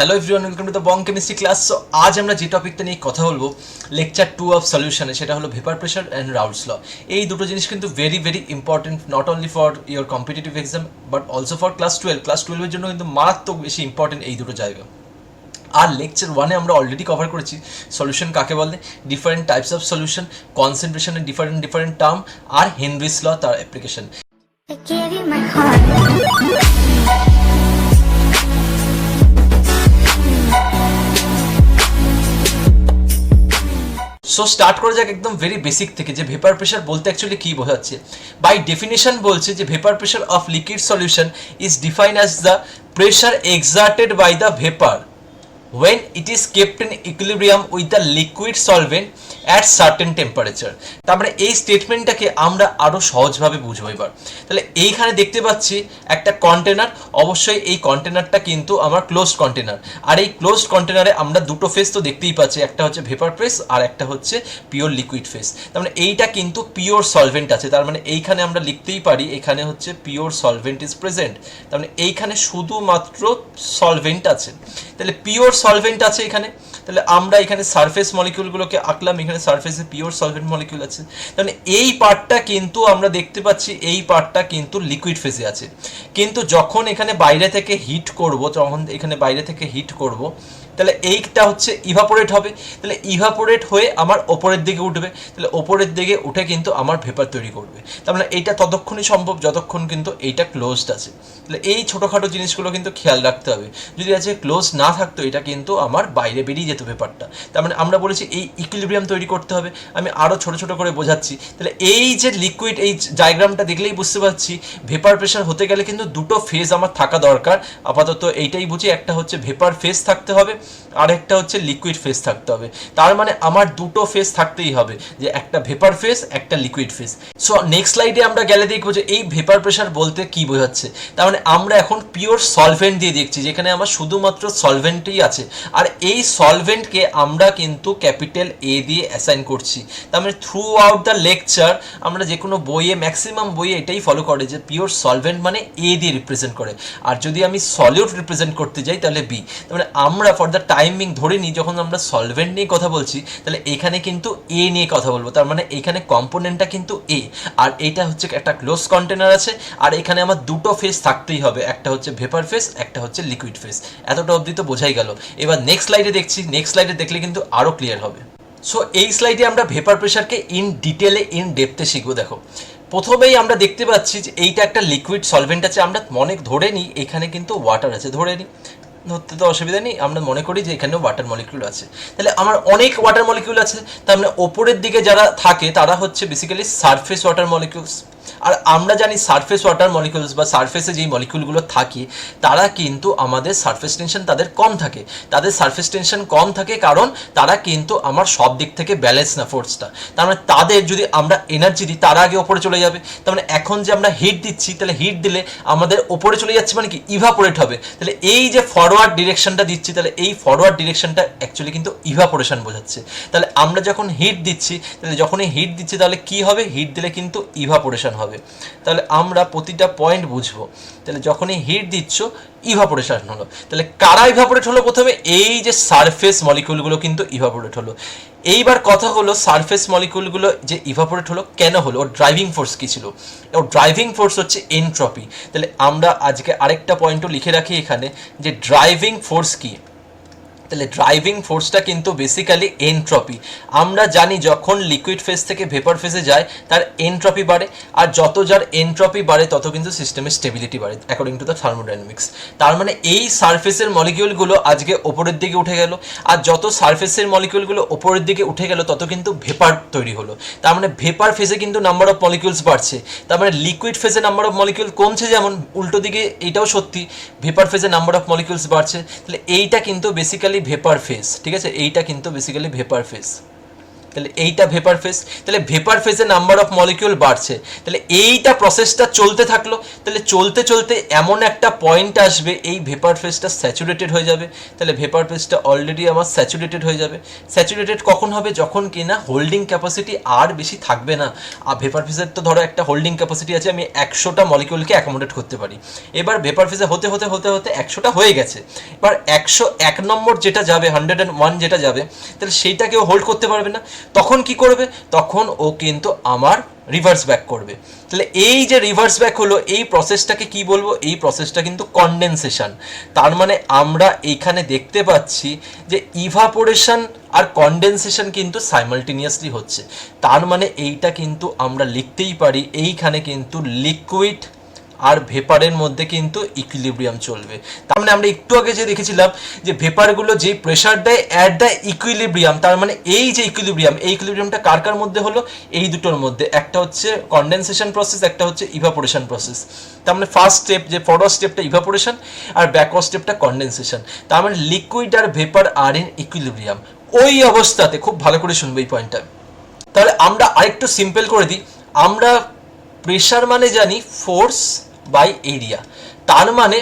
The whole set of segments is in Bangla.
Hello everyone, welcome to the Bong chemistry class. So আজ আমরা যে টপিকটা নিয়ে কথা বলবো লেকচার 2 অফ সলিউশনে, সেটা হলো vapour pressure and Raoult's law. এই দুটো জিনিস কিন্তু very very important, not only for your competitive exam but also for class 12। Class 12-এর জন্য কিন্তু মারাত্মক বেশি ইম্পর্টেন্ট এই দুটো জায়গা। আর লেকচার 1-এ আমরা অলরেডি কভার করেছি সলিউশন কাকে বলে, ডিফারেন্ট টাইপস অফ সলিউশন, কনসেন্ট্রেশনের ডিফারেন্ট টার্ম, আর হেনরিস ল তার অ্যাপ্লিকেশন। সো স্টার্ট করা যাক একদম ভেরি বেসিক থেকে, যে ভেপার প্রেশার বলতে অ্যাকচুয়ালি কী বোঝাচ্ছে। বাই ডেফিনেশন বলছে যে vapour pressure of liquid solution is defined as the pressure exerted by the vapour when it is kept in equilibrium with the liquid solvent at certain temperature। তার মানে এই স্টেটমেন্টটাকে আমরা আরও সহজভাবে বুঝবো এবার। তাহলে এইখানে দেখতে পাচ্ছি একটা কন্টেনার, অবশ্যই এই কন্টেনারটা কিন্তু আমার ক্লোজড কন্টেনার, আর এই ক্লোজড কন্টেনারে আমরা দুটো ফেজ তো দেখতেই পাচ্ছি, একটা হচ্ছে ভেপার ফেজ আর একটা হচ্ছে পিওর লিকুইড ফেজ। তার মানে এইটা কিন্তু পিওর সলভেন্ট আছে, তার মানে এইখানে আমরা লিখতেই পারি এখানে হচ্ছে পিওর সলভেন্ট ইজ প্রেজেন্ট। তার মানে এইখানে শুধুমাত্র সলভেন্ট আছে, তাহলে পিওর সলভেন্ট আছে এখানে। তাহলে আমরা এখানে সারফেস মলিকিউলগুলোকে আঁকলাম, এখানে সারফেসে পিওর সলভেন্ট মলিকিউল আছে। তাহলে এই পার্টটা কিন্তু আমরা দেখতে পাচ্ছি এই পার্টটা কিন্তু লিকুইড ফেজে আছে, কিন্তু যখন এখানে বাইরে থেকে হিট করব, যখন এখানে বাইরে থেকে হিট করব, তাহলে এইটা হচ্ছে ইভাপোরেট হবে। তাহলে ইভাপোরেট হয়ে আমার ওপরের দিকে উঠবে, তাহলে ওপরের দিকে উঠে কিন্তু আমার ভেপার তৈরি করবে। তার মানে এইটা ততক্ষণই সম্ভব যতক্ষণ কিন্তু এইটা ক্লোজড আছে। তাহলে এই ছোটোখাটো জিনিসগুলো কিন্তু খেয়াল রাখতে হবে। যদি আজকে ক্লোজ না থাকতো এটা কিন্তু আমার বাইরে বেরিয়ে যেত ভেপারটা। তার মানে আমরা বলেছি এই ইকুইলিব্রিয়াম তৈরি করতে হবে। আমি আরও ছোটো ছোটো করে বোঝাচ্ছি। তাহলে এই যে লিকুইড, এই ডায়াগ্রামটা দেখলেই বুঝতে পারছি ভেপার প্রেশার হতে গেলে কিন্তু দুটো ফেজ আমার থাকা দরকার। আপাতত এইটাই বুঝি, একটা হচ্ছে ভেপার ফেজ থাকতে হবে, আরেকটা হচ্ছে লিকুইড ফেজ থাকতে হবে। তার মানে আমার দুটো ফেজ থাকতেই হবে, যে একটা ভেপার ফেজ একটা লিকুইড ফেজ। সো নেক্সট স্লাইডে আমরা গেলে দেখবো যে এই ভেপার প্রেশার বলতে কি বোঝাচ্ছে। তার মানে আমরা এখন পিওর সলভেন্ট দিয়ে দেখছি, যেখানে আমার শুধুমাত্র সলভেন্টই আছে, আর এই সলভেন্টকে আমরা কিন্তু ক্যাপিটাল এ দিয়ে অ্যাসাইন করছি। তার মানে থ্রু আউট দ্য লেকচার আমরা যে কোনো বইয়ে, ম্যাক্সিমাম বইয়ে এটাই ফলো করে যে পিওর সলভেন্ট মানে এ দিয়ে রিপ্রেজেন্ট করে, আর যদি আমি সলিউট রিপ্রেজেন্ট করতে যাই তাহলে বি। তার মানে আমরা ফর দ্য টাইমিং ধরে নিই, যখন আমরা সলভেন্ট নিয়ে কথা বলছি তাহলে এখানে কিন্তু এ নিয়ে কথা বলবো। তার মানে এখানে কম্পোনেন্টটা কিন্তু এ, আর এটা হচ্ছে একটা ক্লোজ কন্টেনার আছে, আর এখানে আমার দুটো ফেজ থাকতেই হবে, একটা হচ্ছে ভেপার ফেজ, একটা হচ্ছে লিকুইড ফেজ। এতটা অবধি তো বোঝাই গেল। এবার নেক্সট স্লাইডে দেখছি, নেক্সট স্লাইডে দেখলে কিন্তু আরও ক্লিয়ার হবে। সো এই স্লাইডে আমরা ভেপার প্রেশারকে ইন ডিটেলে, ইন ডেপথে শিখবো। দেখো, প্রথমেই আমরা দেখতে পাচ্ছি যে এইটা একটা লিকুইড সলভেন্ট আছে। আমরা মনে ধরে নিই এখানে কিন্তু ওয়াটার আছে, ধরে নিই, ধরতে তো অসুবিধা নেই, আমরা মনে করি যে এখানেও ওয়াটার মলিকিউল আছে। তাহলে আমার অনেক ওয়াটার মলিকিউল আছে, তার মানে ওপরের দিকে যারা থাকে তারা হচ্ছে বেসিক্যালি সারফেস ওয়াটার মলিকিউলস। আর আমরা জানি সারফেস ওয়াটার মলিকিউলস বা সারফেসে যেই মলিকিউলগুলো থাকে তারা কিন্তু আমাদের সারফেস টেনশন তাদের কম থাকে। তাদের সারফেস টেনশন কম থাকে কারণ তারা কিন্তু আমার সব দিক থেকে ব্যালেন্স না ফোর্সটা। তার মানে তাদের যদি আমরা এনার্জি দিই তারা আগে ওপরে চলে যাবে। তার মানে এখন যে আমরা হিট দিচ্ছি, তাহলে হিট দিলে আমাদের ওপরে চলে যাচ্ছে, মানে কি ইভাপোরেট হবে। তাহলে এই যে ফরওয়ার্ড ডিরেকশনটা দিচ্ছি, তাহলে এই ফরওয়ার্ড ডিরেকশনটা অ্যাকচুয়ালি কিন্তু ইভাপোরেশন বোঝাচ্ছে। তাহলে আমরা যখন হিট দিচ্ছি, তাহলে যখনই হিট দিচ্ছি তাহলে কি হবে, হিট দিলে কিন্তু ইভাপোরেশন হবে। তাহলে আমরা প্রতিটা পয়েন্ট বুঝবো। তাহলে যখনই হিট দিচ্ছ ইভাপোরেশন হলো, তাহলে কারা ইভাপোরেট হলো প্রথমে, এই যে সারফেস মলিকিউলগুলো কিন্তু ইভাপোরেট হলো। এইবার কথা হলো সারফেস মলিকিউলগুলো যে ইভাপোরেট হলো কেন হলো, ওর ড্রাইভিং ফোর্স কী ছিল। ওর ড্রাইভিং ফোর্স হচ্ছে এনট্রপি। তাহলে আমরা আজকে আরেকটা পয়েন্টও লিখে রাখি এখানে, যে ড্রাইভিং ফোর্স কী। তাহলে ড্রাইভিং ফোর্সটা কিন্তু বেসিক্যালি এনট্রপি। আমরা জানি যখন লিকুইড ফেজ থেকে ভেপার ফেজে যায় তার এনট্রপি বাড়ে, আর যত যার এনট্রপি বাড়ে তত কিন্তু সিস্টেমের স্টেবিলিটি বাড়ে অ্যাকর্ডিং টু দ্য থার্মোডাইনামিক্স। তার মানে এই সারফেসের মলিকিউলগুলো আজকে ওপরের দিকে উঠে গেল, আর যত সারফেসের মলিকিউলগুলো ওপরের দিকে উঠে গেল তত কিন্তু ভেপার তৈরি হলো। তার মানে ভেপার ফেজে কিন্তু নাম্বার অফ মলিকিউলস বাড়ছে, তার মানে লিকুইড ফেজে নাম্বার অফ মলিকিউল কমছে। যেমন উল্টো দিকে এইটাও সত্যি, ভেপার ফেজে নাম্বার অফ মলিকিউলস বাড়ছে। তাহলে এইটা কিন্তু বেসিক্যালি ভেপার ফেজ, ঠিক আছে, এইটা কিন্তু বেসিক্যালি ভেপার ফেজ। তাহলে এইটা ভেপার ফেজ, তাহলে ভেপার ফেজে নাম্বার অফ মলিকিউল বাড়ছে, তাহলে এইটা প্রসেসটা চলতে থাকলো, তাহলে চলতে চলতে এমন একটা পয়েন্ট আসবে এই ভেপার ফেজটা স্যাচুরেটেড হয়ে যাবে, তাহলে ভেপার ফেজটা অলরেডি আমার স্যাচুরেটেড হয়ে যাবে। স্যাচুরেটেড কখন হবে? যখন কিনা হোল্ডিং ক্যাপাসিটি আর বেশি থাকবে না। আর ভেপার ফেজের তো ধরো একটা হোল্ডিং ক্যাপাসিটি আছে, আমি 100টা মলিকিউলকে অ্যাকোমোডেট করতে পারি। এবার ভেপার ফেজে হতে হতে হতে হতে 100টা হয়ে গেছে, এবার 101 নম্বর যেটা যাবে, 101 যেটা যাবে, তাহলে সেইটা কেউ হোল্ড করতে পারবে না। তখন কি করবে? তখন ও কিন্তু আমার রিভার্স ব্যাক করবে। তাহলে এই যে রিভার্স ব্যাক হলো, এই প্রসেসটাকে কি বলবো? এই প্রসেসটা কিন্তু কনডেনসেশন। তার মানে আমরা এইখানে দেখতে পাচ্ছি যে ইভাপোরেশন আর কনডেনসেশন কিন্তু সাইমালটেনিয়াসলি হচ্ছে। তার মানে এইটা কিন্তু আমরা লিখতেই পারি, এইখানে কিন্তু লিকুইড আর ভেপারের মধ্যে কিন্তু ইকুইলিব্রিয়াম চলবে। তার মানে আমরা একটু আগে যে দেখেছিলাম যে ভেপারগুলো যে প্রেশার দেয় অ্যাট দ্য ইকুইলিব্রিয়াম, তার মানে এই যে ইকুইলিব্রিয়াম, এই ইকুইলিব্রিয়ামটা কার কার মধ্যে হলো? এই দুটোর মধ্যে, একটা হচ্ছে কনডেনসেশন প্রসেস, একটা হচ্ছে ইভাপোরেশন প্রসেস। তার মানে ফার্স্ট স্টেপ যে ফরওয়ার্ড স্টেপটা ইভাপোরেশন আর ব্যাকওয়ার্ড স্টেপটা কনডেনসেশন। তার মানে লিকুইড আর ভেপার আর ইন ইকুইলিব্রিয়াম। ওই অবস্থাতে খুব ভালো করে শুনবে এই পয়েন্টটা। তাহলে আমরা আরেকটু সিম্পল করে দিই, আমরা প্রেশার মানে জানি ফোর্স বাই এরিয়া। তার মানে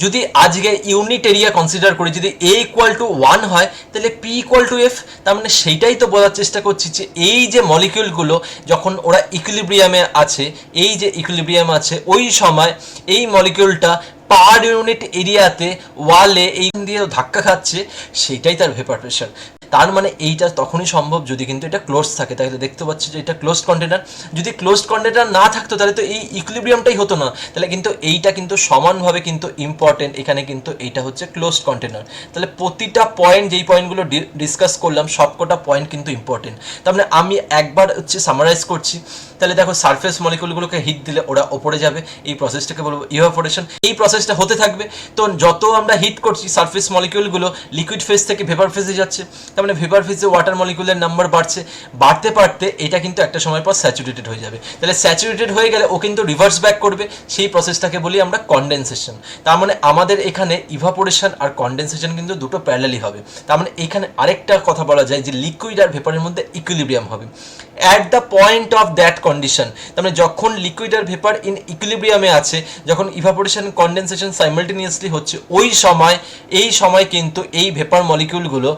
যদি আজকে ইউনিট এরিয়া কনসিডার করি, যদি A = 1 হয় তাহলে P = F। তার মানে সেইটাই তো বলার চেষ্টা করছি যে এই যে মলিকিউলগুলো যখন ওরা ইকুইলিব্রিয়ামে আছে, এই যে ইকুইলিব্রিয়াম আছে, ওই সময় এই মলিকিউলটা পার ইউনিট এরিয়াতে ওয়ালে এই দিয়ে ধাক্কা খাচ্ছে, সেটাই তার ভেপার প্রেশার। তার মানে এইটা তখনই সম্ভব যদি কিন্তু এটা ক্লোজ থাকে। তাহলে দেখতে পাচ্ছি যে এটা ক্লোজড কন্টেনার। যদি ক্লোজড কন্টেনার না থাকতো তাহলে তো এই ইকুইলিব্রিয়ামটাই হতো না। তাহলে কিন্তু এইটা কিন্তু সমানভাবে কিন্তু ইম্পর্টেন্ট, এখানে কিন্তু এইটা হচ্ছে ক্লোজড কন্টেনার। তাহলে প্রতিটা পয়েন্ট, যেই পয়েন্টগুলো ডিসকাস করলাম সবকটা পয়েন্ট কিন্তু ইম্পর্টেন্ট। তার মানে আমি একবার হচ্ছে সামারাইজ করছি। তাহলে দেখো সারফেস মলিকিউলগুলোকে হিট দিলে ওরা ওপরে যাবে, এই প্রসেসটাকে বলবো ইভাপোরেশন। এই প্রসেসটা হতে থাকবে, তো যত আমরা হিট করছি সারফেস মলিকিউলগুলো লিকুইড ফেজ থেকে ভেপার ফেজে যাচ্ছে। তার মানে ভেপার ফেজে ওয়াটার মলিকিউলের নাম্বার বাড়ছে, বাড়তে বাড়তে এটা কিন্তু একটা সময় পর স্যাচুরেটেড হয়ে যাবে। তাহলে স্যাচুরেটেড হয়ে গেলে ও কিন্তু রিভার্স ব্যাক করবে, সেই প্রসেসটাকে বলি আমরা কনডেনসেশন। তার মানে আমাদের এখানে ইভাপোরেশন আর কনডেনসেশন কিন্তু দুটো প্যারালালি হবে। তার মানে এখানে আরেকটা কথা বলা যায় যে লিকুইড আর ভেপারের মধ্যে ইকুইলিব্রিয়াম হবে at the point of that condition. তার মানে যখন লিকুইড আর ভেপার ইন ইকুইলিব্রিয়ামে আছে, যখন ইভাপোরেশন কনডেনসেশন সাইমালটেনিয়াসলি হচ্ছে, ওই সময় এই সময় কিন্তু এই ভেপার মলিকিউলগুলো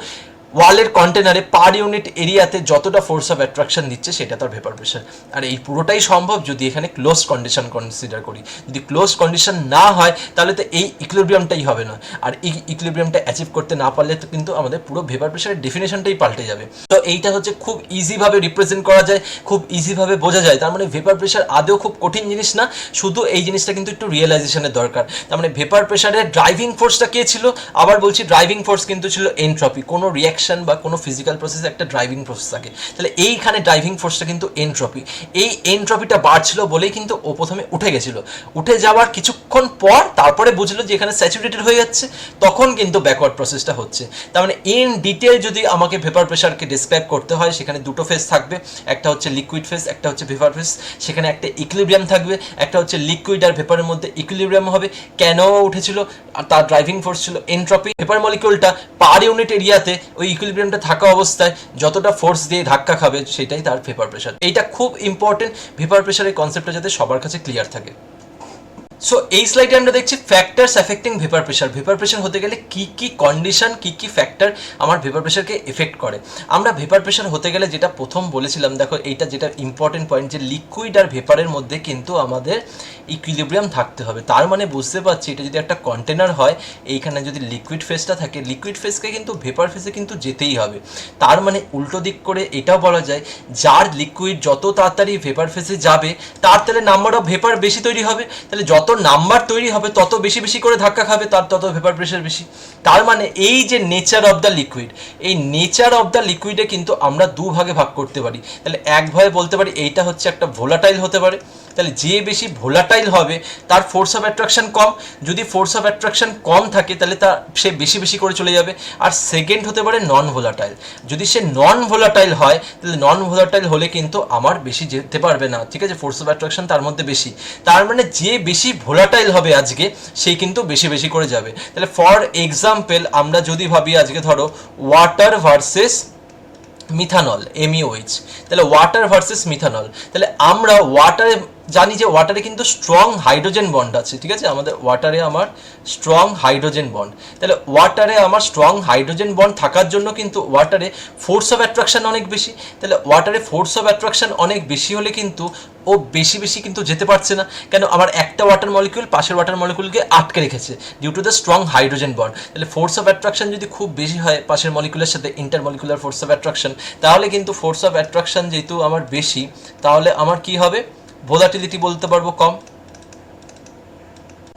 ওয়ালের কন্টেনারে পার ইউনিট এরিয়াতে যতটা ফোর্স অফ অ্যাট্রাকশন দিচ্ছে সেটা তার ভেপার প্রেশার। আর এই পুরোটাই সম্ভব যদি এখানে ক্লোজ কন্ডিশন কনসিডার করি। যদি ক্লোজ কন্ডিশন না হয় তাহলে তো এই ইকুইলিব্রিয়ামটাই হবে না, আর এই ইকুইলিব্রিয়ামটা অ্যাচিভ করতে না পারলে তো কিন্তু আমাদের পুরো ভেপার প্রেশারের ডেফিনেশনটাই পাল্টে যাবে। তো এইটা হচ্ছে খুব ইজিভাবে রিপ্রেজেন্ট করা যায়, খুব ইজিভাবে বোঝা যায়। তার মানে ভেপার প্রেশার আদৌ খুব কঠিন জিনিস না, শুধু এই জিনিসটা কিন্তু একটু রিয়েলাইজেশনের দরকার। তার মানে ভেপার প্রেশারের ড্রাইভিং ফোর্সটা কে ছিল? আবার বলছি ড্রাইভিং ফোর্স কিন্তু ছিল এনট্রপি। কোনো রিয়াকশন বা কোনো ফিজিক্যাল প্রসেসে একটা ড্রাইভিং প্রসেস থাকে, তাহলে এইখানে ড্রাইভিং ফোর্সটা কিন্তু এনট্রপি। এই এনট্রপিটা বাড়ছিল বলেই কিন্তু ও প্রথমে উঠে গেছিল। উঠে যাওয়ার কিছুক্ষণ পর তারপরে বুঝলো যে এখানে স্যাচুরেটেড হয়ে যাচ্ছে, তখন কিন্তু ব্যাকওয়ার্ড প্রসেসটা হচ্ছে। তার মানে ইন ডিটেল যদি আমাকে ভেপার প্রেশারকে ডিসক্রাইব করতে হয়, সেখানে দুটো ফেজ থাকবে, একটা হচ্ছে লিকুইড ফেজ, একটা হচ্ছে ভেপার ফেজ। সেখানে একটা ইকুইলিব্রিয়াম থাকবে, একটা হচ্ছে লিকুইড আর ভেপারের মধ্যে ইকুইলিব্রিয়াম হবে। কেন উঠেছিল? আর তার ড্রাইভিং ফোর্স ছিল এনট্রপি। ভেপার মলিকিউলটা পার ইউনিট এরিয়াতে ওই ইকুইলিব্রিয়ামটা থাকা অবস্থায় যতটা ফোর্স দিয়ে ধাক্কা খাবে সেটাই তার ভেপার প্রেশার। এইটা খুব ইম্পর্টেন্ট, ভেপার প্রেশারের কনসেপ্টটা যাতে সবার কাছে ক্লিয়ার থাকে। সো এই স্লাইডে আমরা দেখছি factors affecting vapour pressure. Vapour pressure হতে গেলে কি কি কন্ডিশন, কি কি ফ্যাক্টর আমার ভেপার প্রেশারকে এফেক্ট করে। আমরা ভেপার প্রেশার হতে গেলে যেটা প্রথম বলেছিলাম, দেখো এইটা যেটা ইম্পর্টেন্ট পয়েন্ট, যে লিকুইড আর ভেপারের মধ্যে কিন্তু আমাদের ইকুইলিব্রিয়াম থাকতে হবে। তার মানে বুঝতে পারছি এটা যদি একটা কন্টেনার হয়, এইখানে যদি লিকুইড ফেজটা থাকে, লিকুইড ফেজকে কিন্তু ভেপার ফেজে কিন্তু যেতেই হবে। তার মানে উল্টো দিক করে এটাও বলা যায়, যার লিকুইড যত তাড়াতাড়ি ভেপার ফেজে যাবে তার তাহলে নাম্বার অফ ভেপার বেশি তৈরি হবে। তাহলে যত নাম্বার তৈরি হবে তত বেশি বেশি করে ধাক্কা খাবে, তার তত ভেপার প্রেশার বেশি। তার মানে এই যে নেচার অফ দ্য লিকুইড, এই নেচার অফ দ্য লিকুইডে কিন্তু আমরা দুভাগে ভাগ করতে পারি। তাহলে এক ভাবে বলতে পারি এইটা হচ্ছে একটা ভোলাটাইল হতে পারে। তাহলে যে বেশি ভোলাটাইল হবে তার ফোর্স অফ অ্যাট্রাকশন কম। যদি ফোর্স অফ অ্যাট্রাকশন কম থাকে তাহলে সে বেশি বেশি করে চলে যাবে। আর সেকেন্ড হতে পারে নন ভোলাটাইল। যদি সে নন ভোলাটাইল হয় তাহলে নন ভোলাটাইল হলে কিন্তু আমার বেশি যেতে পারবে না, ঠিক আছে, ফোর্স অফ অ্যাট্রাকশন তার মধ্যে বেশি। তার মানে যে বেশি ভোলাটাইল হবে আজকে সে কিন্তু বেশি বেশি করে যাবে। তাহলে ফর এক্সাম্পল আমরা যদি ভাবি আজকে ধরো ওয়াটার ভার্সেস মিথানল MeOH, তাহলে ওয়াটার ভার্সেস মিথানল। তাহলে আমরা ওয়াটারে জানি যে ওয়াটারে কিন্তু স্ট্রং হাইড্রোজেন বন্ড আছে, ঠিক আছে, আমাদের ওয়াটারে আমার স্ট্রং হাইড্রোজেন বন্ড। তাহলে ওয়াটারে আমার স্ট্রং হাইড্রোজেন বন্ড থাকার জন্য কিন্তু ওয়াটারে ফোর্স অফ অ্যাট্রাকশন অনেক বেশি। তাহলে ওয়াটারে ফোর্স অফ অ্যাট্রাকশন অনেক বেশি হলে কিন্তু ও বেশি বেশি কিন্তু যেতে পারছে না, কেন, আমার একটা ওয়াটার মলিকিউল পাশের ওয়াটার মলিকিউলকে আটকে রেখেছে due to the strong hydrogen bond. তাহলে ফোর্স অফ অ্যাট্রাকশন যদি খুব বেশি হয় পাশের মলিকুলের সাথে, ইন্টারমলিকুলার ফোর্স অফ অ্যাট্রাকশন, তাহলে কিন্তু ফোর্স অফ অ্যাট্রাকশন যেহেতু আমার বেশি, তাহলে আমার কি হবে, ভোলাটিলিটি বলতে পারবো কম।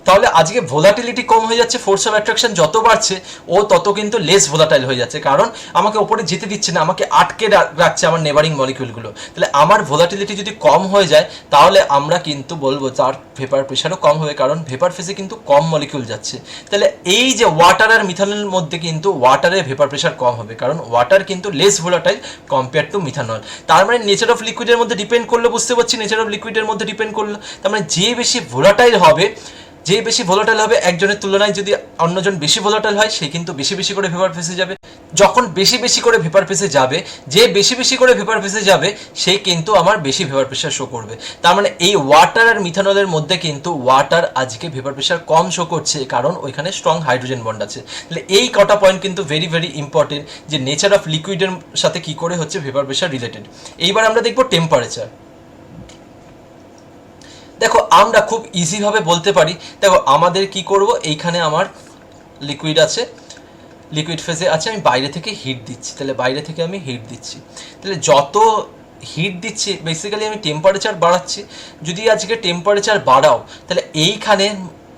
তাহলে আজকে ভোলাটিলিটি কম হয়ে যাচ্ছে, ফোর্স অফ অ্যাট্রাকশন যত বাড়ছে ও তত কিন্তু লেস ভোলাটাইল হয়ে যাচ্ছে, কারণ আমাকে ওপরে যেতে দিচ্ছে না, আমাকে আটকে রাখছে আমার নেবারিং মলিকিউলগুলো। তাহলে আমার ভোলাটিলিটি যদি কম হয়ে যায় তাহলে আমরা কিন্তু বলবো তার ভেপার প্রেশারও কম হবে, কারণ ভেপার ফেসে কিন্তু কম মলিকিউল যাচ্ছে। তাহলে এই যে ওয়াটার আর মিথানলের মধ্যে কিন্তু ওয়াটারের ভেপার প্রেশার কম হবে, কারণ ওয়াটার কিন্তু less volatile compare to methanol. তার মানে নেচার অফ লিকুইডের মধ্যে ডিপেন্ড করলে বুঝতে পারছি, নেচার অফ লিকুইডের মধ্যে ডিপেন্ড করলো, তার মানে যে বেশি ভোলাটাইল হবে, যে বেশি ভোলাটাইল হবে একজনের তুলনায় যদি অন্যজন বেশি ভোলাটাইল হয়, সে কিন্তু বেশি বেশি করে ভেপার ফেসে যাবে। যখন বেশি বেশি করে ভেপার ফেসে যাবে, যে বেশি বেশি করে ভেপার ফেসে যাবে সে কিন্তু আমার বেশি ভেপার প্রেশার শো করবে। তার মানে এই ওয়াটার আর মিথানলের মধ্যে কিন্তু ওয়াটার আজকে ভেপার প্রেশার কম শো করছে, কারণ ওইখানে স্ট্রং হাইড্রোজেন বন্ড আছে। তাহলে এই কটা পয়েন্ট কিন্তু ভেরি ভেরি ইম্পর্টেন্ট, যে নেচার অফ লিকুইডের সাথে কি করে হচ্ছে ভেপার প্রেশার রিলেটেড। এইবার আমরা দেখবো টেম্পারেচার। দেখো আমরা খুব ইজিভাবে বলতে পারি, দেখো আমাদের কি করব, এইখানে আমার লিকুইড আছে, লিকুইড ফেজে আছে, আমি বাইরে থেকে হিট দিচ্ছি, তাহলে বাইরে থেকে আমি হিট দিচ্ছি, তাহলে যত হিট দিচ্ছি বেসিক্যালি আমি টেম্পারেচার বাড়াচ্ছি। যদি আজকে টেম্পারেচার বাড়াও তাহলে এইখানে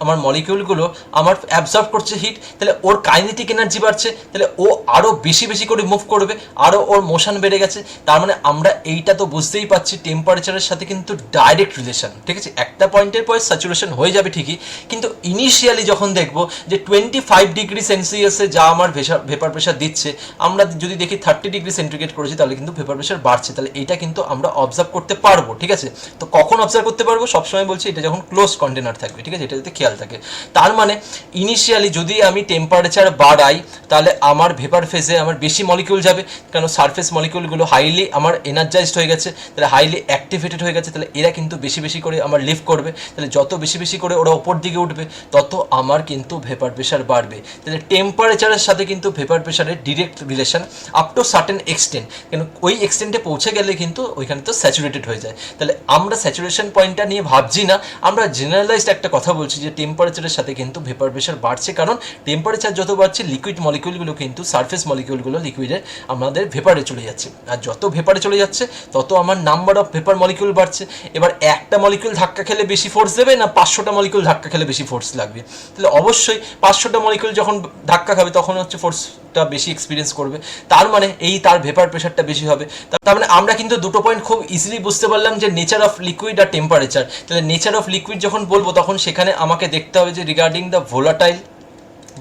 আমার মলিকিউলগুলো আমার অ্যাবজর্ব করছে হিট, তাহলে ওর কাইনেটিক এনার্জি বাড়ছে, তাহলে ও আরও বেশি বেশি করে মুভ করবে, আরও ওর মোশন বেড়ে গেছে। তার মানে আমরা এইটা তো বুঝতেই পারছি টেম্পারেচারের সাথে কিন্তু ডাইরেক্ট রিলেশন, ঠিক আছে, একটা পয়েন্টের পর স্যাচুরেশন হয়ে যাবে ঠিকই, কিন্তু ইনিশিয়ালি যখন দেখবো যে 25 ডিগ্রি সেলসিয়াসে যা আমার ভেপার প্রেশার দিচ্ছে, আমরা যদি দেখি 30 ডিগ্রি সেন্টিগ্রেড করেছি, তাহলে কিন্তু ভেপার প্রেশার বাড়ছে। তাহলে এইটা কিন্তু আমরা অবজার্ভ করতে পারবো, ঠিক আছে। তো কখন অবজার্ভ করতে পারবো, সবসময় বলছি এটা যখন ক্লোজ কন্টেনার থাকবে, ঠিক আছে, এটা যাতে খেয়াল থাকে। তার মানে ইনিশিয়ালি যদি আমি টেম্পারেচার বাড়াই তাহলে আমার ভেপার ফেজে আমার বেশি মলিকিউল যাবে, কারণ সারফেস মলিকিউলগুলো হাইলি আমার এনার্জাইজড হয়ে গেছে, তাহলে হাইলি অ্যাক্টিভেটেড হয়ে গেছে, তাহলে এরা কিন্তু বেশি বেশি করে আমার লিফট করবে, তাহলে যত বেশি বেশি করে ওরা ওপর দিকে উঠবে তত আমার কিন্তু ভেপার প্রেশার বাড়বে। তাহলে টেম্পারেচারের সাথে কিন্তু ভেপার প্রেশারের direct relation up to certain extent, কিন্তু ওই এক্সটেন্টে পৌঁছে গেলে কিন্তু ওইখানে তো স্যাচুরেটেড হয়ে যায়। তাহলে আমরা স্যাচুরেশন পয়েন্টটা নিয়ে ভাবছি না, আমরা জেনারেলাইজড একটা কথা বলছি যে টেম্পারেচারের সাথে কিন্তু ভেপার প্রেশার বাড়ছে, কারণ টেম্পারেচার যত বাড়ছে লিকুইড মলিকিউলগুলো কিন্তু সারফেস মলিকিউলগুলো লিকুইডের আমাদের ভেপারে চলে যাচ্ছে, আর যত ভেপারে চলে যাচ্ছে তত আমার নাম্বার অফ ভেপার মলিকিউল বাড়ছে। এবার একটা মলিকিউল ধাক্কা খেলে বেশি ফোর্স দেবে না 500টা মলিকিউল ধাক্কা খেলে বেশি ফোর্স লাগবে, তাহলে অবশ্যই 500টা মলিকিউল যখন ধাক্কা খাবে তখন হচ্ছে ফোর্সটা বেশি এক্সপিরিয়েন্স করবে, তার মানে এই তার ভেপার প্রেশারটা বেশি হবে। তার মানে আমরা কিন্তু দুটো পয়েন্ট খুব ইজিলি বুঝতে পারলাম যে নেচার অফ লিকুইড আর টেম্পারেচার। তাহলে নেচার অফ লিকুইড যখন বলবো তখন সেখানে আমাকে দেখতে হবে যে রিগার্ডিং দ্য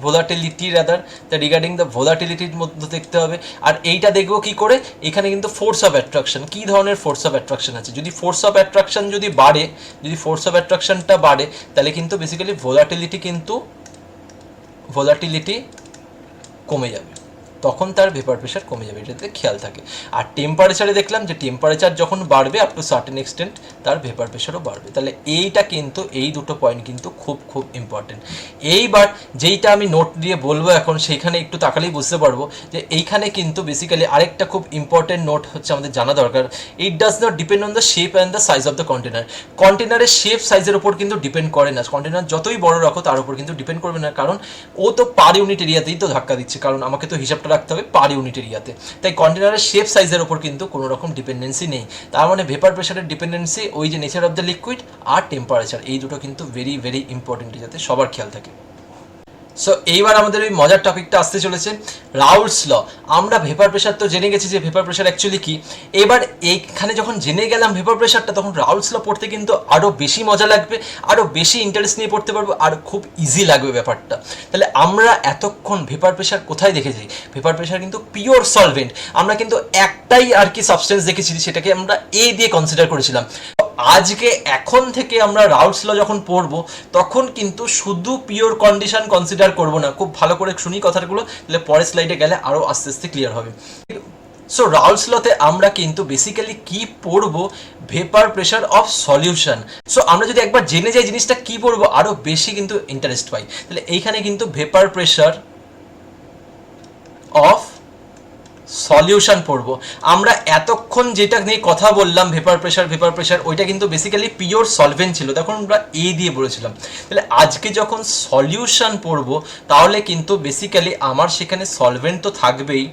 ভোলাটিলিটি রাদার, তা রিগার্ডিং দ্য ভোলাটিলিটির মধ্যে দেখতে হবে। আর এইটা দেখবো কি করে, এখানে কিন্তু ফোর্স অফ অ্যাট্রাকশন, কী ধরনের ফোর্স অফ অ্যাট্রাকশন আছে, যদি ফোর্স অফ অ্যাট্রাকশন যদি বাড়ে, যদি ফোর্স অফ অ্যাট্রাকশনটা বাড়ে তাহলে কিন্তু বেসিক্যালি ভোলাটিলিটি কমে যাবে, তখন তার ভেপার প্রেশার কমে যাবে, এটাতে খেয়াল থাকে। আর টেম্পারেচারে দেখলাম যে টেম্পারেচার যখন বাড়বে আপ টু সার্টেন এক্সটেন্ট তার ভেপার প্রেশারও বাড়বে। তাহলে এইটা কিন্তু এই দুটো পয়েন্ট কিন্তু খুব খুব ইম্পর্টেন্ট। এইবার যেইটা আমি নোট দিয়ে বলবো এখন, সেইখানে একটু তাকালেই বুঝতে পারবো যে এইখানে কিন্তু বেসিক্যালি আরেকটা খুব ইম্পর্টেন্ট নোট হচ্ছে আমাদের জানা দরকার, it does not depend on the shape and the size of the container. কন্টেনারের শেপ সাইজের উপর কিন্তু ডিপেন্ড করে না, কন্টেনার যতই বড় রাখো তার উপর কিন্তু ডিপেন্ড করবে না, কারণ ও তো পার ইউনিট এরিয়াতেই তো ধাক্কা দিচ্ছে, কারণ আমাকে তো হিসাবটা রাখতে হবে পার ইউনিট এরিয়াতে, তাই কন্টেনারের শেপ সাইজের উপর কিন্তু কোনো রকম ডিপেন্ডেন্সি নেই। তার মানে ভেপার প্রেশারের ডিপেন্ডেন্সি ওই যে নেচার অফ দ্য লিকুইড আর টেম্পারেচার, এই দুটো কিন্তু ভেরি ভেরি ইম্পর্টেন্ট, যাতে সবার খেয়াল থাকে। সো এইবার আমাদের ওই মজার টপিকটা আসতে চলেছে, রাউলস ল। আমরা ভেপার প্রেশার তো জেনে গেছি যে ভেপার প্রেশার অ্যাকচুয়ালি কি, এবার এইখানে যখন জেনে গেলাম ভেপার প্রেশারটা, তখন রাউলস ল পড়তে কিন্তু আরও বেশি মজা লাগবে, আরও বেশি ইন্টারেস্ট নিয়ে পড়তে পারবো, আর খুব ইজি লাগবে ব্যাপারটা। তাহলে আমরা এতক্ষণ ভেপার প্রেশার কোথায় দেখেছি, ভেপার প্রেশার কিন্তু পিওর সলভেন্ট, আমরা কিন্তু একটাই আর কি সাবস্টেন্স দেখেছি, সেটাকে আমরা এ দিয়ে কনসিডার করেছিলাম। আজকে এখন থেকে আমরা রাউলস ল যখন পড়বো তখন কিন্তু শুধু পিওর কন্ডিশন কনসিডার করবো না, খুব ভালো করে শুনি কথাগুলো, তাহলে পরের স্লাইডে গেলে আরও আস্তে আস্তে ক্লিয়ার হবে। সো রাউলস লতে আমরা কিন্তু বেসিক্যালি কি পড়বো, vapour pressure of solution. So আমরা যদি একবার জেনে যাই জিনিসটা কি পড়বো, আরো বেশি কিন্তু ইন্টারেস্ট পাই। তাহলে এইখানে কিন্তু ভেপার প্রেশার অফ সলিউশন পড়বো। আমরা এতক্ষণ যেটা নিয়ে কথা বললাম ভেপার প্রেশার, ওইটা কিন্তু বেসিক্যালি পিওর সলভেন্ট ছিল, তখন আমরা এ দিয়ে বলেছিলাম। তাহলে আজকে যখন সলিউশন পড়বো তাহলে কিন্তু বেসিক্যালি আমার সেখানে সলভেন্ট তো থাকবেই,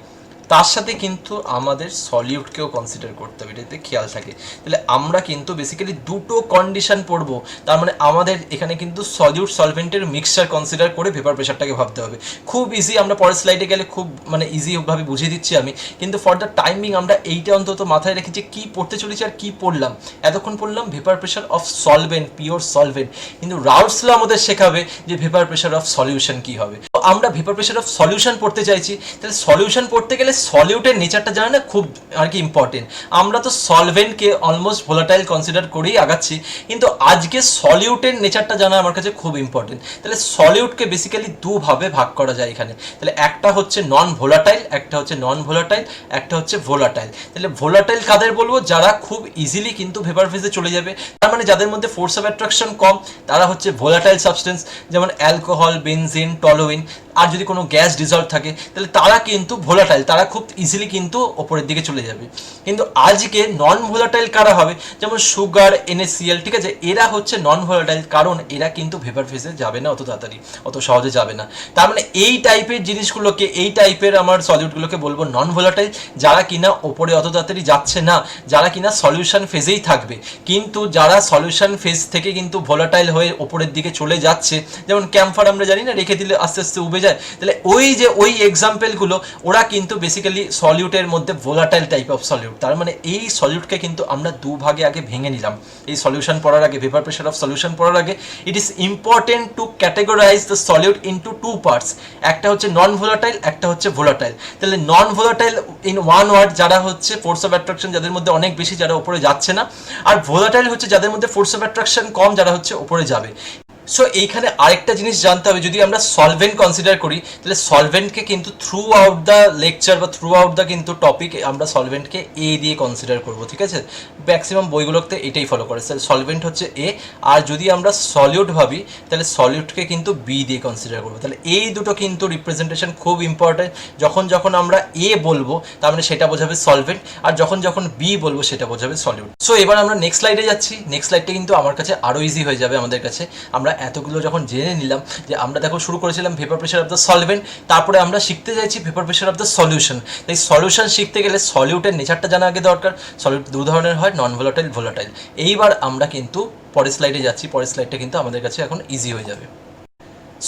তার সাথে কিন্তু আমাদের সলিউটকেও কনসিডার করতে হবে, এটাতে খেয়াল থাকে। তাহলে আমরা কিন্তু বেসিক্যালি দুটো কন্ডিশন পড়বো, তার মানে আমাদের এখানে কিন্তু সলিউট সলভেন্টের মিক্সচার কনসিডার করে ভেপার প্রেশারটাকে ভাবতে হবে। খুব ইজি, আমরা পরের স্লাইডে গেলে খুব মানে ইজিভাবে বুঝিয়ে দিচ্ছি আমি, কিন্তু ফর দ্য টাইমিং আমরা এইটা অন্তত মাথায় রেখে যে কী পড়তে চলেছি আর কী পড়লাম। এতক্ষণ পড়লাম vapour pressure of solvent, pure solvent, কিন্তু রাউলস ল আমাদের শেখাবে যে ভেপার প্রেশার অফ সলিউশন কী হবে। আমরা ভেপার প্রেশার অফ সলিউশন পড়তে চাইছি, তাহলে সলিউশন পড়তে গেলে সলিউটের নেচারটা জানা না খুব আর কি ইম্পর্টেন্ট। আমরা তো সলভেন্টকে অলমোস্ট ভোলাটাইল কনসিডার করেই আগাচ্ছি, কিন্তু আজকে সলিউটের নেচারটা জানা আমার কাছে খুব ইম্পর্টেন্ট। তাহলে সলিউটকে বেসিক্যালি দুভাবে ভাগ করা যায় এখানে। তাহলে একটা হচ্ছে নন ভোলাটাইল, একটা হচ্ছে নন ভোলাটাইল, একটা হচ্ছে ভোলাটাইল। তাহলে ভোলাটাইল কাদের বলবো, যারা খুব ইজিলি কিন্তু ভেপার ফেজে চলে যাবে, তার মানে যাদের মধ্যে ফোর্স অফ অ্যাট্রাকশন কম, তারা হচ্ছে ভোলাটাইল সাবস্টেন্স, যেমন অ্যালকোহল, বেনজিন, টলোইন। আর যদি কোনো গ্যাস ডিজলভ থাকে তাহলে তারা কিন্তু ভোলাটাইল, তারা খুব ইজিলি কিন্তু ওপরের দিকে চলে যাবে। কিন্তু আজকে নন ভোলাটাইল কারা হবে, যেমন সুগার, NaCl, ঠিক আছে, এরা হচ্ছে নন ভোলাটাইল, কারণ এরা কিন্তু ভেপার ফেজে যাবে না অত তাড়াতাড়ি, অত সহজে যাবে না। তার মানে এই টাইপের জিনিসগুলোকে, এই টাইপের আমার সলিউটগুলোকে বলবো নন ভোলাটাইল, যারা কিনা ওপরে অত তাড়াতাড়ি যাচ্ছে না, যারা কিনা সলিউশন ফেজেই থাকবে। কিন্তু যারা সলিউশন ফেজ থেকে কিন্তু ভোলাটাইল হয়ে ওপরের দিকে চলে যাচ্ছে, যেমন ক্যাম্ফার আমরা জানি না, রেখে দিলে আস্তে আস্তে উবে যায়, তাহলে ওই এক্সাম্পলগুলো ওরা কিন্তু বেসিক্যালি সলিউটের মধ্যে ভোলাটাইল টাইপ অফ সলিউট। তার মানে এই সলিউটকে কিন্তু আমরা দুভাগে আগে ভেঙে নিলাম। এই সলিউশন পড়ার আগে, ভেপার প্রেশার অফ সলিউশন পড়ার আগে, it is important to categorize the solute into two parts. একটা হচ্ছে নন ভোলাটাইল, একটা হচ্ছে ভোলাটাইল। তাহলে non volatile in one word, যারা হচ্ছে ফোর্স অফ অ্যাট্রাকশন যাদের মধ্যে অনেক বেশি, যারা উপরে যাচ্ছে না। আর ভোলাটাইল হচ্ছে যাদের মধ্যে ফোর্স অফ অ্যাট্রাকশন কম, যারা হচ্ছে উপরে যাবে। সো এইখানে আরেকটা জিনিস জানতে হবে, যদি আমরা সলভেন্ট কনসিডার করি তাহলে সলভেন্টকে কিন্তু থ্রু আউট দ্য লেকচার বা থ্রু আউট দ্য কিন্তু টপিক আমরা সলভেন্টকে এ দিয়ে কনসিডার করবো, ঠিক আছে। ম্যাক্সিমাম বইগুলোতে এটাই ফলো করে, সলভেন্ট হচ্ছে এ। আর যদি আমরা সলিউট ভাবি তাহলে সলিউটকে কিন্তু বি দিয়ে কনসিডার করবো। তাহলে এই দুটো কিন্তু রিপ্রেজেন্টেশন খুব ইম্পর্টেন্ট। যখন আমরা এ বলবো তার মানে সেটা বোঝাবে সলভেন্ট, আর যখন বি বলবো সেটা বোঝাবে সলিউট। সো এবার আমরা নেক্সট স্লাইডে যাচ্ছি। নেক্সট স্লাইডটা কিন্তু আমার কাছে আরও ইজি হয়ে যাবে আমাদের কাছে। আমরা এতগুলো যখন জেনে নিলাম যে আমরা দেখো শুরু করেছিলাম vapour pressure of the solvent, তারপরে আমরা শিখতে চাইছি vapour pressure of the solution. তাই সলিউশন শিখতে গেলে সলিউটের নেচারটা জানা আগে দরকার। সলিউট দু ধরনের হয়, নন ভোলাটাইল, ভোলাটাইল। এইবার আমরা কিন্তু পরের স্লাইডে যাচ্ছি। পরের স্লাইডটা কিন্তু আমাদের কাছে এখন ইজি হয়ে যাবে।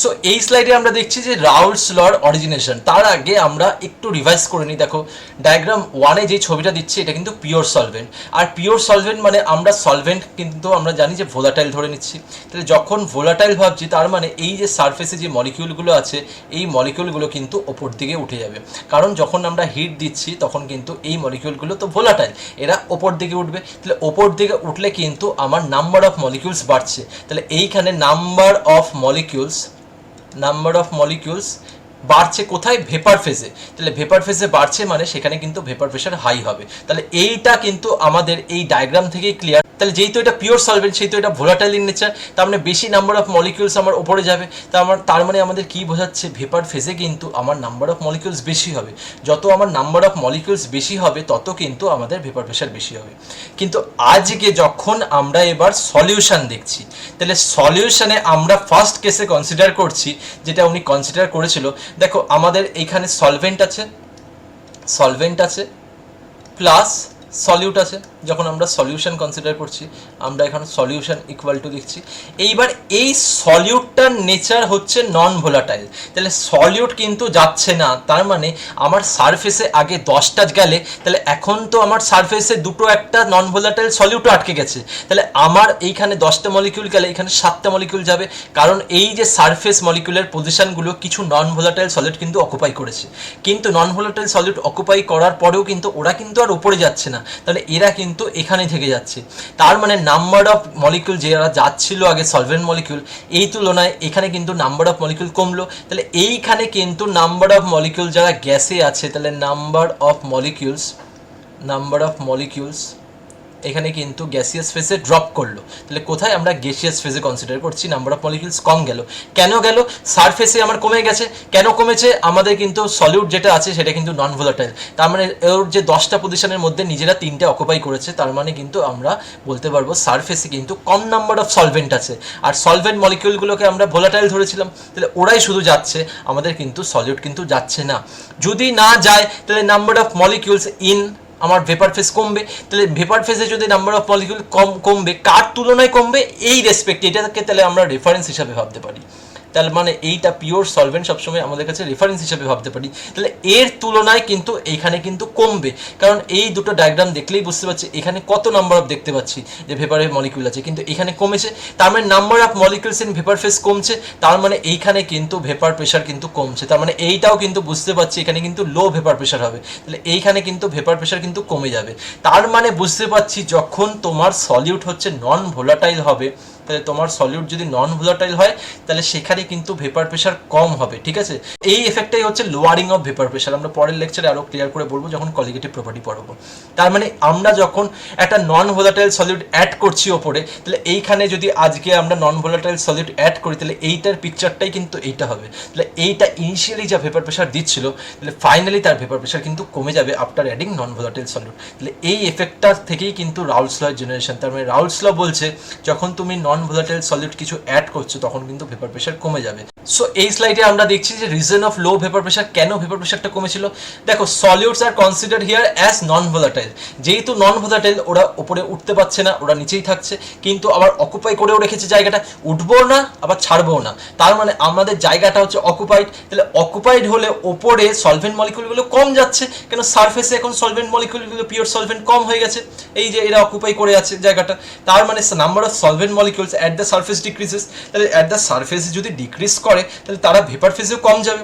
সো এই স্লাইডে আমরা দেখছি যে রাউলস লর অরিজিনেশন। তার আগে আমরা একটু রিভাইজ করে নিই। দেখো ডায়াগ্রাম 1-এ যে ছবিটা দিচ্ছি এটা কিন্তু পিওর সলভেন্ট। আর পিওর সলভেন্ট মানে আমরা সলভেন্ট কিন্তু আমরা জানি যে ভোলাটাইল ধরে নিচ্ছি। তাহলে যখন ভোলাটাইল ভাবছি তার মানে এই যে সারফেসে যে মলিকিউলগুলো আছে এই মলিকিউলগুলো কিন্তু ওপর দিকে উঠে যাবে, কারণ যখন আমরা হিট দিচ্ছি তখন কিন্তু এই মলিকিউলগুলো তো ভোলাটাইল, এরা ওপর দিকে উঠবে। তাহলে ওপর দিকে উঠলে কিন্তু আমার নাম্বার অফ মলিকিউলস বাড়ছে। তাহলে এইখানে নাম্বার অফ মলিকিউলস বাড়ছে কোথায়, ভেপার ফেজে। তাহলে ভেপার ফেজে বাড়ছে মানে সেখানে কিন্তু ভেপার প্রেশার হাই হবে। তাহলে এইটা কিন্তু আমাদের এই ডায়াগ্রাম থেকেই ক্লিয়ার। তাহলে যেহেতু এটা পিওর সলভেন্ট সেহেতু এটা ভোলাটাইল ইন নেচার, তার মানে বেশি নাম্বার অফ মলিকিউলস আমার ওপরে যাবে। তার মানে আমাদের কি বোঝাচ্ছে, ভেপার ফেজে কিন্তু আমার নাম্বার অফ মলিকিউলস বেশি হবে। যত আমার নাম্বার অফ মলিকিউলস বেশি হবে তত কিন্তু আমাদের ভেপার প্রেশার বেশি হবে। কিন্তু আজকে যখন আমরা এবার সলিউশন দেখছি, তাহলে সলিউশনে আমরা ফার্স্ট কেসে কনসিডার করছি যেটা উনি কনসিডার করেছিল। দেখো আমাদের এইখানে সলভেন্ট আছে প্লাস সলিউট আছে। যখন আমরা সলিউশন কনসিডার করছি আমরা এখানে সলিউশন ইকুয়াল টু লিখছি। এইবার এই সলিউটটার নেচার হচ্ছে নন ভোলাটাইল। তাহলে সলিউট কিন্তু যাচ্ছে না, তার মানে আমার সারফেসে আগে 10টা গেলে, তাহলে এখন তো আমার সারফেসে দুটো একটা নন ভোলাটাইল সলিউটও আটকে গেছে। তাহলে আমার এইখানে 10টা মলিকিউল গেলে এখানে 7টা মলিকিউল যাবে, কারণ এই যে সারফেস মলিকিউলের পজিশনগুলো কিছু নন ভোলাটাইল সলিউট কিন্তু অকুপাই করেছে। কিন্তু নন ভোলাটাইল সলিউট অকুপাই করার পরেও কিন্তু ওরা কিন্তু আর উপরে যাচ্ছে না, তাহলে এরা কিন্তু কিন্তু এখানেই থেকে যাচ্ছে। তার মানে নাম্বার অফ মলিকিউল যারা যাচ্ছিল আগে সলভেন্ট মলিকিউল, এই তুলনায় এখানে কিন্তু নাম্বার অফ মলিকিউল কমলো। তাহলে এইখানে কিন্তু নাম্বার অফ মলিকিউল যারা গ্যাসে আছে, তাহলে নাম্বার অফ মলিকিউলস এখানে কিন্তু গ্যাসিয়াস ফেজে ড্রপ করলো। তাহলে কোথায় আমরা গ্যাসিয়াস ফেজে কনসিডার করছি, নাম্বার অফ মলিকিউলস কম গেল। কেন গেল? সারফেসে আমার কমে গেছে। কেন কমেছে? আমাদের কিন্তু সলিউট যেটা আছে সেটা কিন্তু নন ভোলাটাইল, তার মানে ওর যে 10টা পজিশনের মধ্যে নিজেরা 3টে অকুপাই করেছে, তার মানে কিন্তু আমরা বলতে পারবো সারফেসে কিন্তু কম নাম্বার অফ সলভেন্ট আছে। আর সলভেন্ট মলিকিউলগুলোকে আমরা ভোলাটাইল ধরেছিলাম, তাহলে ওরাই শুধু যাচ্ছে, আমাদের কিন্তু সলিউট কিন্তু যাচ্ছে না। যদি না যায় তাহলে নাম্বার অফ মলিকিউলস ইন আমার ভেপার ফেজ কমবে। তাহলে ভেপার ফেজে যদি নাম্বার অফ মলিকিউল কমবে, কার তুলনায় কমবে? এই রেসপেক্ট, এটাকে তাহলে আমরা রেফারেন্স হিসাবে ভাবতে পারি। তার মানে এইটা পিওর সলভেন্ট সবসময় আমাদের কাছে রেফারেন্স হিসাবে ভাবতে পারি। তাহলে এর তুলনায় কিন্তু এখানে কিন্তু কমবে, কারণ এই দুটো ডায়াগ্রাম দেখলেই বুঝতে পারছি এখানে কত নাম্বার অফ দেখতে পাচ্ছি যে ভেপারের মলিকিউল আছে, কিন্তু এখানে কমেছে। তার মানে number of molecules in vapour phase কমছে, তার মানে এইখানে কিন্তু ভেপার প্রেশার কিন্তু কমছে। তার মানে এইটাও কিন্তু বুঝতে পারছি এখানে কিন্তু লো ভেপার প্রেশার হবে, তাহলে এইখানে কিন্তু ভেপার প্রেশার কিন্তু কমে যাবে। তার মানে বুঝতে পারছি যখন তোমার সলিউট হচ্ছে নন ভোলাটাইল হবে, তাহলে তোমার সলিউট যদি নন ভোলাটাইল হয় তাহলে সেখানে কিন্তু ভেপার প্রেশার কম হবে। ঠিক আছে, এই এফেক্টটাই হচ্ছে লোয়ারিং অফ ভেপার প্রেশার। আমরা পরের লেকচারে আরো ক্লিয়ার করে বলবো যখন কলিগেটিভ প্রপার্টি পড়বো। তার মানে আমরা যখন একটা নন ভোলাটাইল সলিউট অ্যাড করছি ওপরে, তাহলে এইখানে যদি আজকে আমরা নন ভোলাটাইল সলিউট অ্যাড করি তাহলে এইটার পিকচারটাই কিন্তু এইটা হবে। তাহলে এইটা ইনিশিয়ালি যা ভেপার প্রেশার দিচ্ছিল, তাহলে ফাইনালি তার ভেপার প্রেশার কিন্তু কমে যাবে আফটার অ্যাডিং নন ভোলাটাইল সলিউট। তাহলে এই এফেক্টটা থেকেই কিন্তু রাউলস ল জেনারেশন। তার মানে রাউলস ল বলছে যখন তুমি নন ভোলাটাইল সলিউট কিছু অ্যাড করছো তখন কিন্তু ভেপার প্রেশার কমে যাবে। সো এই স্লাইডে আমরা দেখছি যে reason of low vapour pressure, কেন ভেপার প্রেশারটা কমেছিল। দেখো, সলিউটস আর considered here as non volatile. যেহেতু নন ভোলাটাইল, ওরা উপরে উঠতে পারছে না, ওরা নিচেই থাকছে, কিন্তু আবার অকুপাই করেও রেখেছে জায়গাটা, উঠবো না আবার ছাড়বো না। তার মানে আমাদের জায়গাটা হচ্ছে অকুপাইড। তাহলে অকুপাইড হলে ওপরে সলভেন্ট মলিকিউলগুলো কম যাচ্ছে, কেন সারফেসে এখন সলভেন্ট মলিকিউলগুলো পিওর সলভেন্ট কম হয়ে গেছে, এই যে এরা অকুপাই করে আছে জায়গাটা। তার মানে number of solvent molecules at the surface decreases. তাহলে অ্যাট দ্য সারফেসে যদি ডিক্রিজ করে তাহলে তারা ভেপার ফেজেও কম যাবে।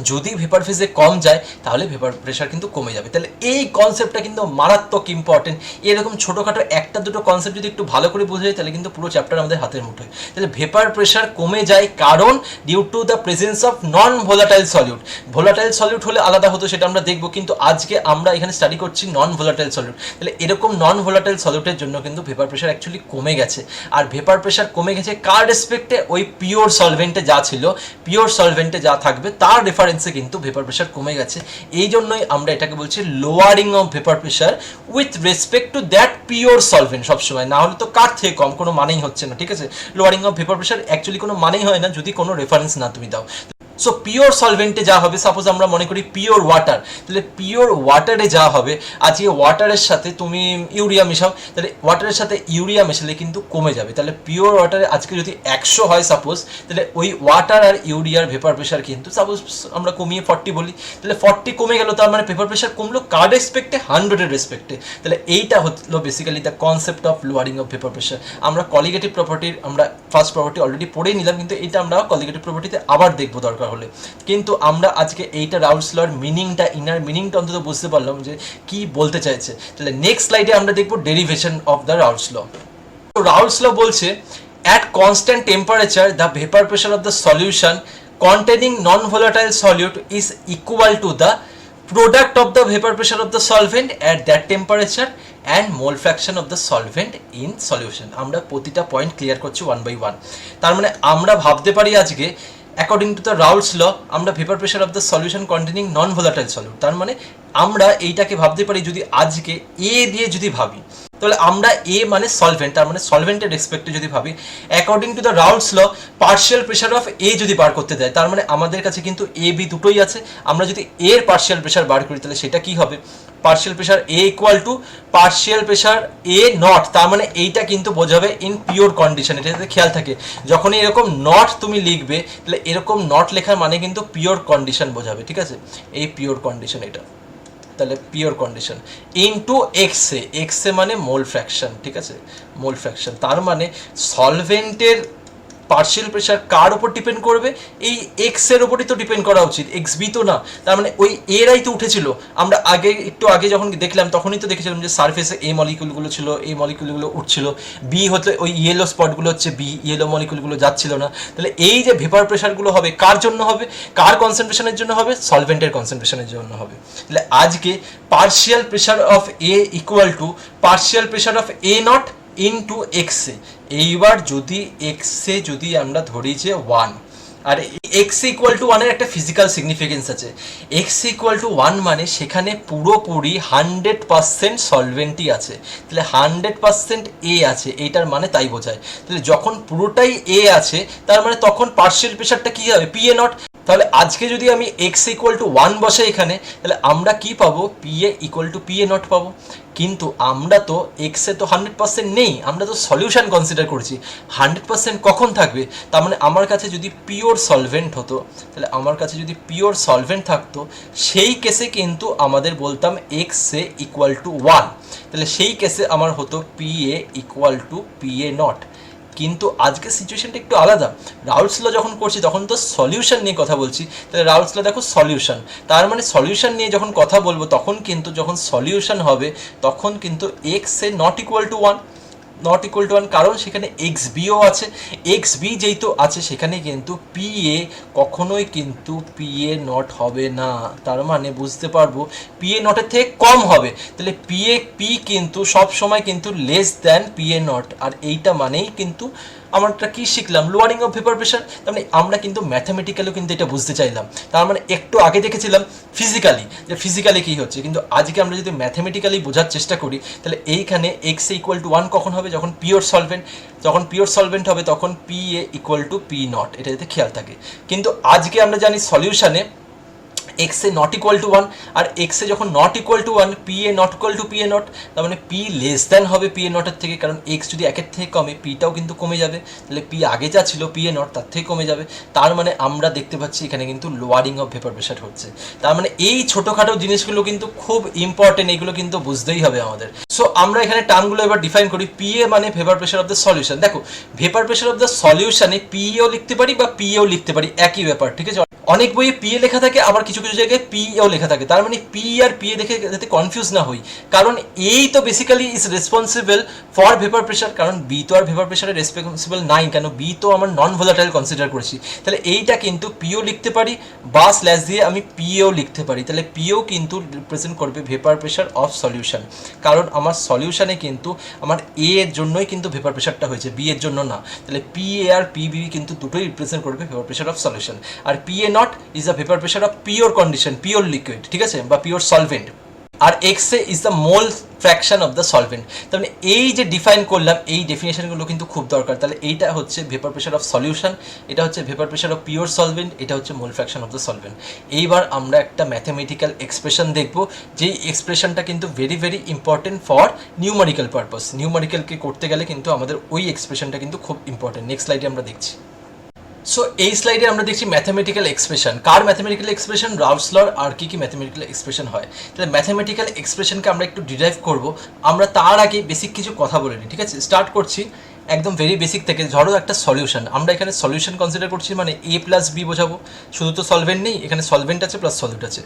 যদি ভেপার ফেজে কম যায় তাহলে ভেপার প্রেশার কিন্তু কমে যাবে। তাহলে এই কনসেপ্টটা কিন্তু মারাত্মক ইম্পর্টেন্ট। এরকম ছোটোখাটো একটা দুটো কনসেপ্ট যদি একটু ভালো করে বোঝা যায় তাহলে কিন্তু পুরো চ্যাপ্টার আমাদের হাতের মুঠোয়। তাহলে ভেপার প্রেশার কমে যায় কারণ due to the presence of non volatile solute. Volatile solute হলে আলাদা হতো, সেটা আমরা দেখবো, কিন্তু আজকে আমরা এখানে স্টাডি করছি নন ভোলাটাইল সলিউট। তাহলে এরকম নন ভোলাটাইল সলিউটের জন্য কিন্তু ভেপার প্রেশার অ্যাকচুয়ালি কমে গেছে। আর ভেপার প্রেশার কমে গেছে কার রেসপেক্টে? ওই পিওর সলভেন্টে যা ছিল, পিওর সলভেন্টে যা থাকবে তার রেফারেন্সে কিন্তু ভেপার প্রেশার কমে গেছে। এই জন্যই আমরা এটাকে বলছি lowering of vapour pressure with respect to that pure solvent. সবসময় না হলে তো কার থেকে কম কোনো মানেই হচ্ছে না। ঠিক আছে, lowering of vapour pressure actually কোনো মানেই হয় না যদি কোনো রেফারেন্স না তুমি দাও। সো পিওর সলভেন্টে যা হবে, সাপোজ আমরা মনে করি পিওর ওয়াটার, তাহলে পিওর ওয়াটারে যা হবে, আজকে ওয়াটারের সাথে তুমি ইউরিয়া মেশাও, তাহলে ওয়াটারের সাথে ইউরিয়া মেশালে কিন্তু কমে যাবে। তাহলে পিওর ওয়াটারে আজকে যদি 100 হয় সাপোজ, তাহলে ওই ওয়াটার আর ইউরিয়ার ভেপার প্রেশার কিন্তু সাপোজ আমরা কমিয়ে 40 বলি, তাহলে 40 কমে গেল, তার মানে ভেপার প্রেশার কমলো কার রেসপেক্টে? 100-এর রেসপেক্টে। তাহলে এইটা হলো basically the concept of lowering of vapour pressure. আমরা কলিগেটিভ প্রপার্টির আমরা ফার্স্ট প্রপার্টি অলরেডি পড়েই নিলাম, কিন্তু এটা আমরা কলিগেটিভ প্রপার্টিতে আবার দেখবো দরকার হলে। কিন্তু আমরা আজকে এইটা রাউলস লর মিনিংটা, ইনার মিনিংটা অন্তত বুঝতে পারলাম যে কি বলতে চাইছে। তাহলে নেক্সট স্লাইডে আমরা দেখবো ডেরিভেশন অফ দ্য রাউলস ল। তো রাউলস ল বলছে at constant temperature the vapor pressure of the solution containing non-volatile solute is equal to the product of the vapor pressure of the solvent at that temperature and mole fraction of the solvent in solution. আমরা প্রতিটা পয়েন্ট ক্লিয়ার করছি ওয়ান বাই ওয়ান। তার মানে আমরা ভাবতে পারি আজকে অ্যাকর্ডিং টু দ্য রাউলস ল আমরা vapour pressure of the solution containing non volatile solute, তার মানে আমরা এইটাকে ভাবতে পারি যদি আজকে এ দিয়ে যদি ভাবি, তাহলে আমরা এ মানে সলভেন্ট, তার মানে সলভেন্টের রেসপেক্টে যদি ভাবি according to the Raoult's law partial pressure of A যদি বার করতে দেয়, তার মানে আমাদের কাছে কিন্তু এ বি দুটোই আছে। আমরা যদি এর পার্শিয়াল প্রেশার বার করি তাহলে সেটা কি হবে? Partial pressure A equal to partial pressure A nought, তার মানে এইটা কিন্তু বোঝাবে ইন পিওর কন্ডিশন। এটা যাতে খেয়াল থাকে, যখনই এরকম নট তুমি লিখবে তাহলে এরকম নট লেখার মানে কিন্তু পিওর কন্ডিশন বোঝাবে। ঠিক আছে, এই পিওর কন্ডিশন এটা, তাহলে পিওর কন্ডিশন ইনটু এক্সে, এক্সে মানে মোল ফ্র্যাকশন। ঠিক আছে, মোল ফ্র্যাকশন, তার মানে সলভেন্টের পার্শিয়াল প্রেশার কার উপর ডিপেন্ড করবে, এই এক্স এর উপরই তো ডিপেন্ড করা উচিত, এক্স বি তো না। তার মানে ওই এরাই তো উঠেছিল। আমরা একটু আগে যখন দেখলাম তখনই তো দেখেছিলাম যে সারফেসে এ মলিকুলগুলো ছিল, এই মলিকুলগুলো উঠছিল, বি হতে ওই ইয়েলো স্পটগুলো হচ্ছে বি, ইয়েলো মলিকুলগুলো যাচ্ছিল না। তাহলে এই যে ভেপার প্রেশারগুলো হবে কার জন্য হবে, কার কনসেন্ট্রেশনের জন্য হবে, সলভেন্টের কনসেন্ট্রেশনের জন্য হবে। তাহলে আজকে partial pressure of A equal to partial pressure of A nought into X A. এইবার যদি এক্স এ যদি আমরা ধরি যে 1, আর এক্স ইকুয়াল টু 1 এর একটা ফিজিক্যাল সিগনিফিকেন্স আছে। এক্স ইকুয়াল টু 1 মানে সেখানে পুরোপুরি 100% সলভেন্টই আছে। তাহলে 100% এ আছে, এইটার মানে তাই বোঝায়। তাহলে যখন পুরোটাই এ আছে তার মানে তখন পার্শিয়াল প্রেশারটা কি হবে, পি এ নট। তাহলে আজকে যদি আমি এক্স ইকুয়াল টু 1 বসে এখানে, তাহলে আমরা কি পাবো, P A equal to P A not পাবো। কিন্তু আমরা তো এক্সে তো 100% নেই, আমরা তো সলিউশন কনসিডার করছি। 100% কখন থাকবে, তার মানে আমার কাছে যদি পিওর সলভেন্ট হতো, তাহলে আমার কাছে যদি পিওর সলভেন্ট থাকতো সেই কেসে কিন্তু আমাদের বলতাম এক্স এ ইকুয়াল টু 1। তাহলে সেই কেসে আমার হতো P A equal to P A not. কিন্তু আজকে সিচুয়েশনটা একটু আলাদা। রাউলস ল যখন করছি তখন তো সলিউশন নিয়ে কথা বলছি। তাহলে রাউলস ল দেখো সলিউশন, তার মানে সলিউশন নিয়ে যখন কথা বলবো তখন কিন্তু যখন সলিউশন হবে তখন কিন্তু x A not equal to 1, not equal to 1, কারণ সেখানে এক্স বিও আছে। এক্স বি যেহেতু আছে সেখানে কিন্তু পি এ কখনোই কিন্তু পি এ নট হবে না। তার মানে বুঝতে পারবো পি এ নটের থেকে কম হবে। তাহলে পি কিন্তু সব সময় কিন্তু less than P A nought. আর এইটা মানেই কিন্তু আমরা কি শিখলাম, লোয়ারিং অফ ভেপার প্রেশার। তার মানে আমরা কিন্তু ম্যাথামেটিক্যালিও কিন্তু এটা বুঝতে চাইলাম। তার মানে একটু আগে দেখেছিলাম ফিজিক্যালি, যে ফিজিক্যালি কী হচ্ছে, কিন্তু আজকে আমরা যদি ম্যাথামেটিক্যালি বোঝার চেষ্টা করি তাহলে এইখানে এক্স ইকুয়াল টু 1 কখন হবে, যখন পিওর সলভেন্ট। যখন পিওর সলভেন্ট হবে তখন P A equal to P nought, এটা যাতে খেয়াল থাকে। কিন্তু আজকে আমরা জানি সলিউশনে X A not equal to 1, আর এক্স এ যখন not equal to 1 P A not equal to P A nought, তার মানে পি লেস দ্যান হবে পি এ নটের থেকে, কারণ এক্স যদি 1 থেকে কমে পিটাও কিন্তু কমে যাবে। তাহলে পি আগে যা ছিল পি এ নট তার থেকে কমে যাবে। তার মানে আমরা দেখতে পাচ্ছি এখানে কিন্তু লোয়ারিং অফ ভেপার প্রেশার হচ্ছে। তার মানে এই ছোটোখাটো জিনিসগুলো কিন্তু খুব ইম্পর্টেন্ট, এগুলো কিন্তু বুঝতেই হবে আমাদের। সো আমরা এখানে টার্মগুলো এবার ডিফাইন করি। পি এ মানে vapour pressure of the solution. দেখো ভেপার প্রেশার অফ দ্য সলিউশনে পিও লিখতে পারি বা পিও লিখতে পারি, একই ব্যাপার, ঠিক আছে। অনেক বইয়ে পি এ লেখা থাকে, আবার কিছু কিছু জায়গায় পিও লেখা থাকে। তার মানে পি আর পি এ দেখে যাতে কনফিউজ না হই, কারণ এই তো basically is responsible for vapour pressure, কারণ বি তো আর ভেপার প্রেশারে রেসপন্সিবল নাই, কেন বি তো আমার নন ভোলাটাইল কনসিডার করেছি। তাহলে এইটা কিন্তু পিও লিখতে পারি বা স্ল্যাশ দিয়ে আমি পিও লিখতে পারি। তাহলে পিও কিন্তু রিপ্রেজেন্ট করবে ভেপার প্রেশার অফ সলিউশন, কারণ আমার সলিউশনে কিন্তু আমার এ এর জন্যই কিন্তু ভেপার প্রেশারটা হয়েছে, বি এর জন্য না। তাহলে পি এ আর পি বি কিন্তু দুটোই রিপ্রেজেন্ট করবে ভেপার প্রেশার অফ সলিউশন। আর P A nought is the vapour pressure of pure condition, pure liquid, ঠিক আছে, বা পিওর সলভেন্ট। আর X A is the mole fraction of the solvent. তার মানে এই যে ডিফাইন করলাম এই ডেফিনেশনগুলো কিন্তু খুব দরকার। তাহলে এইটা হচ্ছে ভেপার প্রেশার অফ সলিউশন, এটা হচ্ছে vapour pressure of pure solvent, এটা হচ্ছে mole fraction of the solvent. এইবার আমরা একটা ম্যাথামেটিক্যাল এক্সপ্রেশন দেখব, যেই এক্সপ্রেশনটা কিন্তু very very important for numerical purpose. নিউমারিক্যালকে করতে গেলে কিন্তু আমাদের ওই এক্সপ্রেশনটা কিন্তু খুব ইম্পর্টেন্ট। নেক্সট স্লাইডে আমরা দেখছি। সো এই স্লাইডে আমরা দেখছি ম্যাথামেটিক্যাল এক্সপ্রেশন। কার ম্যাথামেটিক্যাল এক্সপ্রেশন, রাউলস লর। আর কি কি ম্যাথামেটিক্যাল এক্সপ্রেশন হয়, তাহলে ম্যাথামেটিক্যাল এক্সপ্রেশনকে আমরা একটু ডিরাইভ করব। আমরা তার আগে বেসিক কিছু কথা বলে নিই, ঠিক আছে। স্টার্ট করছি একদম ভেরি বেসিক থেকে। ধরো একটা সলিউশন, আমরা এখানে সলিউশন কনসিডার করছি মানে এ প্লাস বি বোঝাবো। শুধু তো সলভেন্ট নেই, এখানে সলভেন্ট আছে প্লাস সলিউট আছে।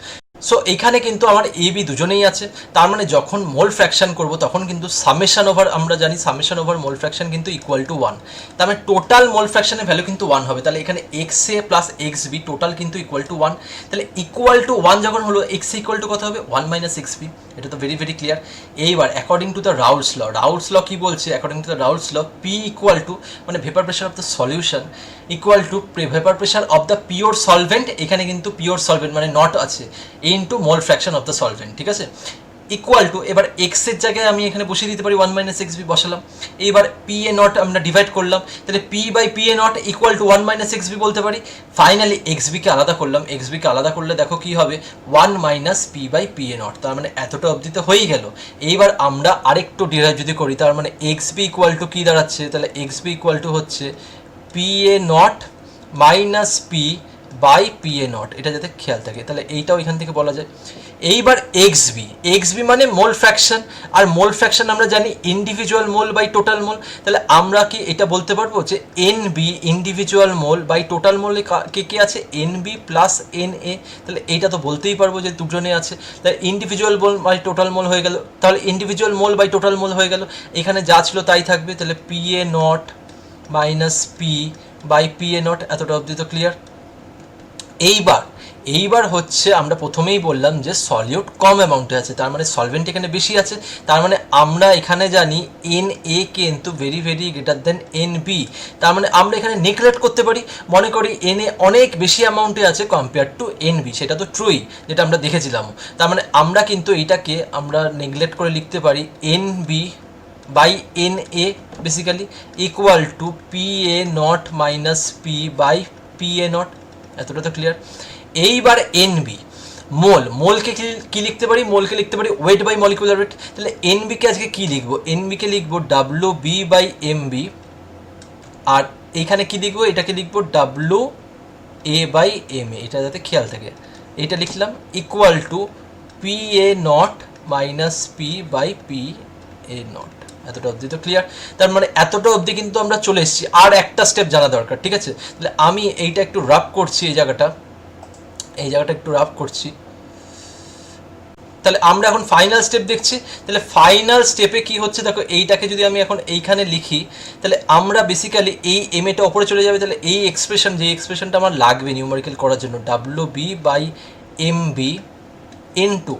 সো এইখানে কিন্তু আমার এ বি দুজনেই আছে। তার মানে যখন মোল ফ্র্যাকশন করব তখন কিন্তু সামেশন ওভার, আমরা জানি সামেশন ওভার মোল ফ্র্যাকশন কিন্তু ইকুয়াল টু 1। তার মানে টোটাল মোল ফ্র্যাকশনের ভ্যালু কিন্তু 1 হবে। তাহলে এখানে এক্স এ প্লাস এক্স বি টোটাল কিন্তু ইকুয়াল টু 1। তাহলে ইকুয়াল টু 1 যখন হলো এক্স ইকুয়াল টু কত হবে, 1 মাইনাস এক্স বি। এটা তো ভেরি ভেরি ক্লিয়ার। এইবার according to the Raoult's law, Raoult's law কি বলছে, according to the Raoult's law P equal to মানে vapour pressure of the solution equal to vapour pressure of the pure solvent, এখানে কিন্তু পিওর সলভেন্ট মানে নট আছে, into mole fraction of the solvent, ঠিক আছে। ইকুয়াল টু এবার এক্স এর জায়গায় আমি এখানে বসিয়ে দিতে পারি 1 মাইনাস এক্স বি বসালাম। এইবার পি এ নট আমরা ডিভাইড করলাম, তাহলে P by P A not equal to 1 minus X B বলতে পারি। ফাইনালি এক্স বিকে আলাদা করলাম, এক্স বিকে আলাদা করলে দেখো কি হবে, 1 minus P by P A nought. তার মানে এতটা অবধিতে হয়েই গেল। এইবার আমরা আরেকটু ডিরাইভ যদি করি, তার মানে এক্স বি ইকুয়াল টু কী দাঁড়াচ্ছে, তাহলে এক্স বি ইকুয়াল টু হচ্ছে P A nought minus P by P A nought, এটা যাতে খেয়াল থাকে, তাহলে এইটাও এখান থেকে বলা যায়। এইবার এক্স বি মানে মোল ফ্র্যাকশন, আর মোল ফ্র্যাকশন আমরা জানি individual mole by total mole, তাহলে আমরা কি এটা বলতে পারবো যে N B individual mole by total মোলে কে কে আছে, N B plus N A, তাহলে এইটা তো বলতেই পারবো যে দুজনে আছে, তাহলে individual mole by total mole হয়ে গেল, তাহলে individual mole by total mole হয়ে গেল, এখানে যা ছিল তাই থাকবে, তাহলে P A nought minus P by P A nought, এতটা অবধি তো ক্লিয়ার। এইবার হচ্ছে আমরা প্রথমেই বললাম যে সলিউট কম অ্যামাউন্টে আছে, তার মানে সলভেন্ট এখানে বেশি আছে, তার মানে আমরা এখানে জানি এন এ কিন্তু very very greater than N B, তার মানে আমরা এখানে নেগলেক্ট করতে পারি, মনে করি এন এ অনেক বেশি অ্যামাউন্টে আছে কম্পেয়ার টু এন বি, সেটা তো ট্রুই, যেটা আমরা দেখেছিলাম, তার মানে আমরা কিন্তু এইটাকে আমরা নেগলেক্ট করে লিখতে পারি N B by N A basically equal to P A nought minus P by P A nought, এতটা তো ক্লিয়ার। এইবার এনবি মোলকে কি লিখতে পারি, মোলকে লিখতে পারি ওয়েট বাই মলিকুলার ওয়েট, তাহলে এনবিকে আজকে কি লিখবো, এনবিকে লিখবো W B by M B, আর এইখানে কি লিখবো, এটাকে লিখবো W A by M A, এটা যাতে খেয়াল থাকে, এটা লিখলাম equal to P A nought minus P by P A nought, এতটা অবধি তো ক্লিয়ার। তার মানে এতটা অবধি কিন্তু আমরা চলে এসেছি, আর একটা স্টেপ জানা দরকার, ঠিক আছে, তাহলে আমি এইটা একটু রাফ করছি, এই জায়গাটা একটু রাফ করছি, তাহলে আমরা এখন ফাইনাল স্টেপ দেখছি। তাহলে ফাইনাল স্টেপে কি হচ্ছে দেখো, এইটাকে যদি আমি এখন এইখানে লিখি, তাহলে আমরা বেসিক্যালি এই এম এটা ওপরে চলে যাবে, তাহলে এই এক্সপ্রেশন, যে এক্সপ্রেশনটা আমার লাগবে নিউমেরিক্যাল করার জন্য, W B by M B into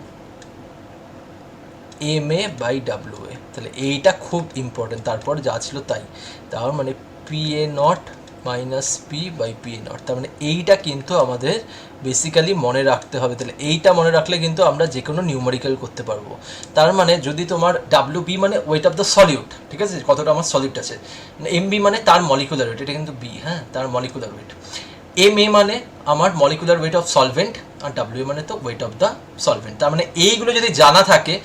M A by W A, তাহলে এইটা খুব ইম্পর্টেন্ট, তারপর যা ছিল তাই, তার মানে P A nought minus P by P A nought, তার মানে এইটা কিন্তু আমাদের বেসিক্যালি মনে রাখতে হবে, তাহলে এইটা মনে রাখলে কিন্তু আমরা যে কোনো নিউমেরিক্যাল করতে পারবো। তার মানে যদি তোমার ডাব্লিউ বি মানে ওয়েট অফ দ্য সলিউট, ঠিক আছে, কতটা আমার সলিউট আছে, এম বি মানে তার মলিকুলার ওয়েট, এটা কিন্তু বি, হ্যাঁ, তার মলিকুলার ওয়েট, এম এ মানে আমার মলিকুলার ওয়েট অফ সলভেন্ট, আর ডাব্লিউ মানে তো ওয়েট অফ দ্য সলভেন্ট, তার মানে এইগুলো যদি জানা থাকে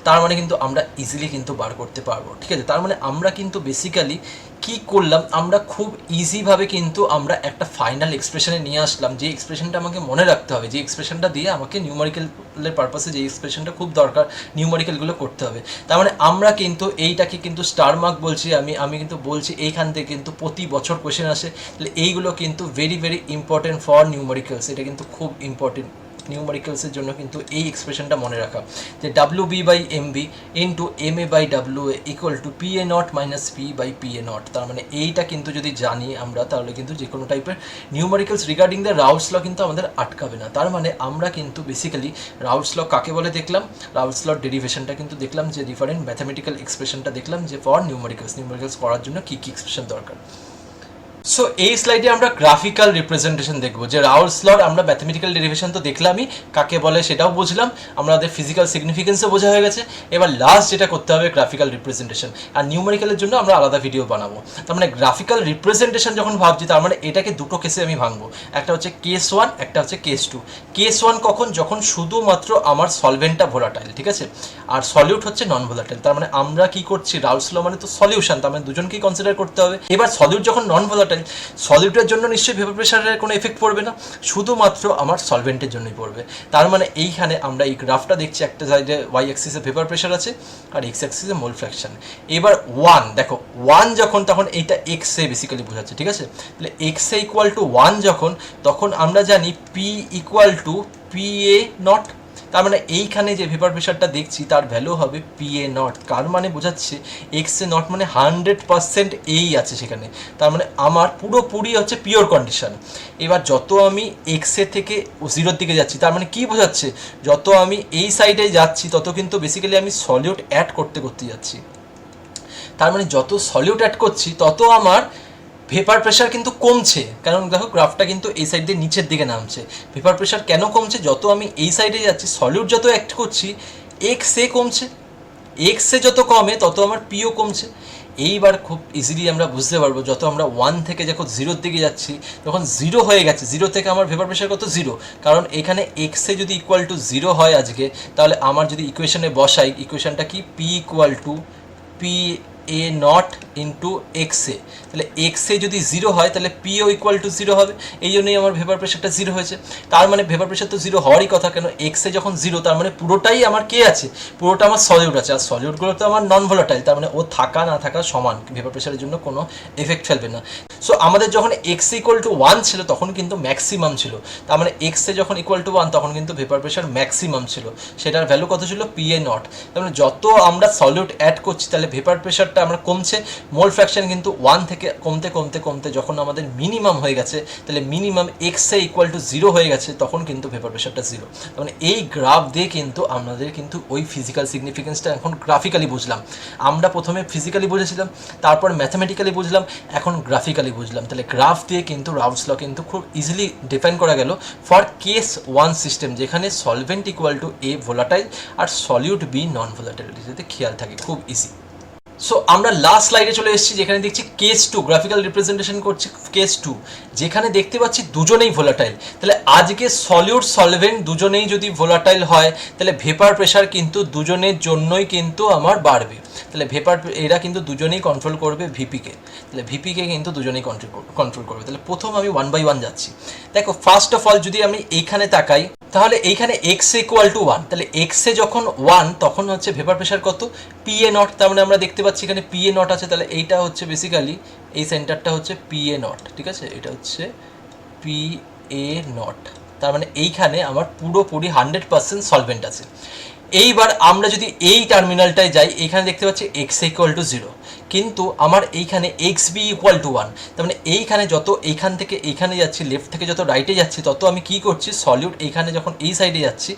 তার মানে কিন্তু আমরা ইজিলি কিন্তু বার করতে পারবো, ঠিক আছে। তার মানে আমরা কিন্তু বেসিক্যালি কি করলাম, আমরা খুব ইজিভাবে কিন্তু আমরা একটা ফাইনাল এক্সপ্রেশনে নিয়ে আসলাম, যে এক্সপ্রেশনটা আমাকে মনে রাখতে হবে, যে এক্সপ্রেশনটা দিয়ে আমাকে নিউমেরিক্যালের পারপাসে যে এক্সপ্রেশনটা খুব দরকার, নিউমেরিক্যালগুলো করতে হবে। তার মানে আমরা কিন্তু এইটাকে কিন্তু স্টার মার্ক বলছি, আমি কিন্তু বলছি এইখান থেকে কিন্তু প্রতি বছর কোয়েশ্চেন আসে, তাহলে এইগুলো কিন্তু very very important for numericals, এটা কিন্তু খুব ইম্পর্টেন্ট নিউমেরিক্যালসের জন্য কিন্তু এই এক্সপ্রেশনটা মনে রাখা, যে W B by M B into M A by W A equal to P A nought minus P by P A nought, তার মানে এইটা কিন্তু যদি জানি আমরা, তাহলে কিন্তু যে কোনো টাইপের নিউমেরিক্যালস রিগার্ডিং দ্য রাউলস ল কিন্তু আমাদের আটকাবে না। তার মানে আমরা কিন্তু বেসিক্যালি রাউলস ল কাকে বলে দেখলাম, রাউলস ল ডেরিভেশনটা কিন্তু দেখলাম, যে ডিফারেন্ট ম্যাথামেটিক্যাল এক্সপ্রেশনটা দেখলাম, যে ফর নিউমেরিক্যালস করার জন্য কী কী এক্সপ্রেশন দরকার। সো এই স্লাইডে আমরা গ্রাফিক্যাল রিপ্রেজেন্টেশন দেখব, যে রাউলস লর আমরা ম্যাথমেটিক্যাল ডেরিভেশন তো দেখলামই, কাকে বলে সেটাও বুঝলাম, আমাদের ফিজিক্যাল সিগনিফিকেন্সও বোঝা হয়ে গেছে, এবার লাস্ট যেটা করতে হবে গ্রাফিক্যাল রিপ্রেজেন্টেশন, আর নিউমেরিক্যালের জন্য আমরা আলাদা ভিডিও বানাবো। তার মানে গ্রাফিক্যাল রিপ্রেজেন্টেশন যখন ভাবছি, তার মানে এটাকে দুটো কেসে আমি ভাঙবো, একটা হচ্ছে কেস 1, একটা হচ্ছে কেস 2। কেস 1 কখন, যখন শুধুমাত্র আমার সলভেন্টটা ভোলাটাইল, ঠিক আছে, আর সলিউট হচ্ছে নন ভোলাটাইল, তার মানে আমরা কি করছি, রাউলস ল মানে তো সলিউশন, তার মানে দুজনকেই কনসিডার করতে হবে। এবার সলিউট যখন নন ভোলাটাইল, সলিউটের জন্য নিশ্চয়ই ভেপার প্রেশারের কোনো এফেক্ট পড়বে না, শুধুমাত্র আমার সলভেন্টের জন্যই পড়বে। তার মানে এইখানে আমরা এই গ্রাফটা দেখছি, একটা সাইডে ওয়াই অ্যাক্সিসে ভেপার প্রেশার আছে আর এক্স অ্যাক্সিসে মোল ফ্র্যাকশন। এবার 1 দেখো, 1 যখন, তখন এইটা এক্সে বেসিক্যালি বোঝাচ্ছে, ঠিক আছে, তাহলে এক্সে ইকুয়াল টু 1 যখন, তখন আমরা জানি P equal to P A nought, তার মানে এইখানে যে ভেপার প্রেশারটা দেখছি তার ভ্যালু হবে পি এ নট, তার মানে বোঝাচ্ছে এক্স এ নট মানে 100% এই আছে সেখানে, তার মানে আমার পুরোপুরি হচ্ছে পিওর কন্ডিশন। এবার যত আমি এক্সে থেকে 0-র দিকে যাচ্ছি, তার মানে কি বোঝাচ্ছে, যত আমি এই সাইডে যাচ্ছি তত কিন্তু বেসিক্যালি আমি সলিউট অ্যাড করতে যাচ্ছি, তার মানে যত সলিউট অ্যাড করছি তত আমার ভেপার প্রেশার কিন্তু কমছে, কারণ দেখো গ্রাফটা কিন্তু এই সাইড দিয়ে নিচের দিকে নামছে। ভেপার প্রেশার কেন কমছে, যত আমি এই সাইডে যাচ্ছি সলিউট যত অ্যাক্ট করছি এক্সে কমছে, এক্সে যত কমে তত আমার পিও কমছে। এইবার খুব ইজিলি আমরা বুঝতে পারবো, যত আমরা 1 থেকে যখন 0-র দিকে যাচ্ছি, যখন 0 হয়ে গেছে, 0 থেকে আমার ভেপার প্রেশার কত 0, কারণ এখানে এক্সে যদি ইকুয়াল টু 0 হয় আজকে, তাহলে আমার যদি ইকুয়েশনে বসাই, ইকুয়েশনটা কি, P equal to P A nought into X A, তাহলে এক্স এ যদি জিরো হয় তাহলে পিও ইকুয়াল টু জিরো হবে, এই জন্যই আমার ভেপার প্রেশারটা জিরো হয়েছে। তার মানে ভেপার প্রেশার তো জিরো হওয়ারই কথা, কেন এক্স এ যখন জিরো তার মানে পুরোটাই আমার কে আছে, পুরোটা আমার সলিউট আছে, আর সলিউটগুলো তো আমার নন ভোলাটাইল, তার মানে ও থাকা না থাকা সমান, ভেপার প্রেশারের জন্য কোনো এফেক্ট ফেলবে না। সো আমাদের যখন এক্স ইকুয়াল টু ওয়ান ছিল তখন কিন্তু ম্যাক্সিমাম ছিল, তার মানে এক্স এ যখন ইকুয়াল টু ওয়ান তখন কিন্তু ভেপার প্রেশার ম্যাক্সিমাম ছিল, সেটার ভ্যালু কত ছিল, পি এ নট। তার মানে যত আমরা সলিউট অ্যাড করছি তাহলে ভেপার প্রেশারটা আমরা কমছে, মোল ফ্র্যাকশন কিন্তু ওয়ান থেকে কমতে কমতে কমতে যখন আমাদের মিনিমাম হয়ে গেছে, তাহলে minimum x A equal to zero হয়ে গেছে, তখন কিন্তু ভেপার প্রেশারটা জিরো। তার মানে এই গ্রাফ দিয়ে কিন্তু আমাদের কিন্তু ওই ফিজিক্যাল সিগনিফিকেন্সটা এখন গ্রাফিক্যালি বুঝলাম। আমরা প্রথমে ফিজিক্যালি বুঝেছিলাম, তারপর ম্যাথামেটিক্যালি বুঝলাম, এখন গ্রাফিক্যালি বুঝলাম। তাহলে গ্রাফ দিয়ে কিন্তু রাউলস ল কিন্তু খুব ইজিলি ডিফাইন করা গেল ফর কেস ওয়ান সিস্টেম, যেখানে solvent equal to A volatile আর সলিউট বি নন ভোলাটাইল, যাতে খেয়াল থাকে, খুব ইজি। সো আমরা লাস্ট স্লাইডে চলে এসেছি, যেখানে দেখছি কেস টু, গ্রাফিক্যাল রিপ্রেজেন্টেশন করছি কেস টু, যেখানে দেখতে পাচ্ছি দুজনেই ভোলাটাইল। তাহলে আজকে সলিউট সলভেন্ট দুজনেই যদি ভোলাটাইল হয় তাহলে ভেপার প্রেশার কিন্তু দুজনের জন্যই কিন্তু আমার বাড়বে। তাহলে ভেপার এরা কিন্তু দুজনেই কন্ট্রোল করবে ভিপিকে, তাহলে ভিপিকে কিন্তু দুজনেই কন্ট্রোল করবে। তাহলে প্রথম আমি ওয়ান বাই ওয়ান যাচ্ছি। দেখো ফার্স্ট অফ অল যদি আমি এইখানে তাকাই, তাহলে এইখানে এক্স ইকুয়াল টু ওয়ান, তাহলে এক্স এ যখন ওয়ান তখন হচ্ছে ভেপার প্রেশার কত, পি এ নট। তার মানে আমরা দেখতে পাচ্ছি এখানে পি এ নট আছে, তাহলে এইটা হচ্ছে বেসিক্যালি এই সেন্টারটা হচ্ছে পি এ নট, ঠিক আছে, এটা হচ্ছে পি এ নট। তার মানে এইখানে আমার পুরোপুরি 100% সলভেন্ট আছে। এইবার আমরা যদি এই টার্মিনালটায় যাই, এখানে দেখতে পাচ্ছি এক্স ইকুয়াল টু জিরো, কিন্তু আমার এইখানে X B equal to one. তার মানে এইখানে যত এইখান থেকে এইখানে যাচ্ছি, লেফট থেকে যত রাইটে যাচ্ছি, তত আমি কি করছি, সলিউট এইখানে যখন এই সাইডে যাচ্ছি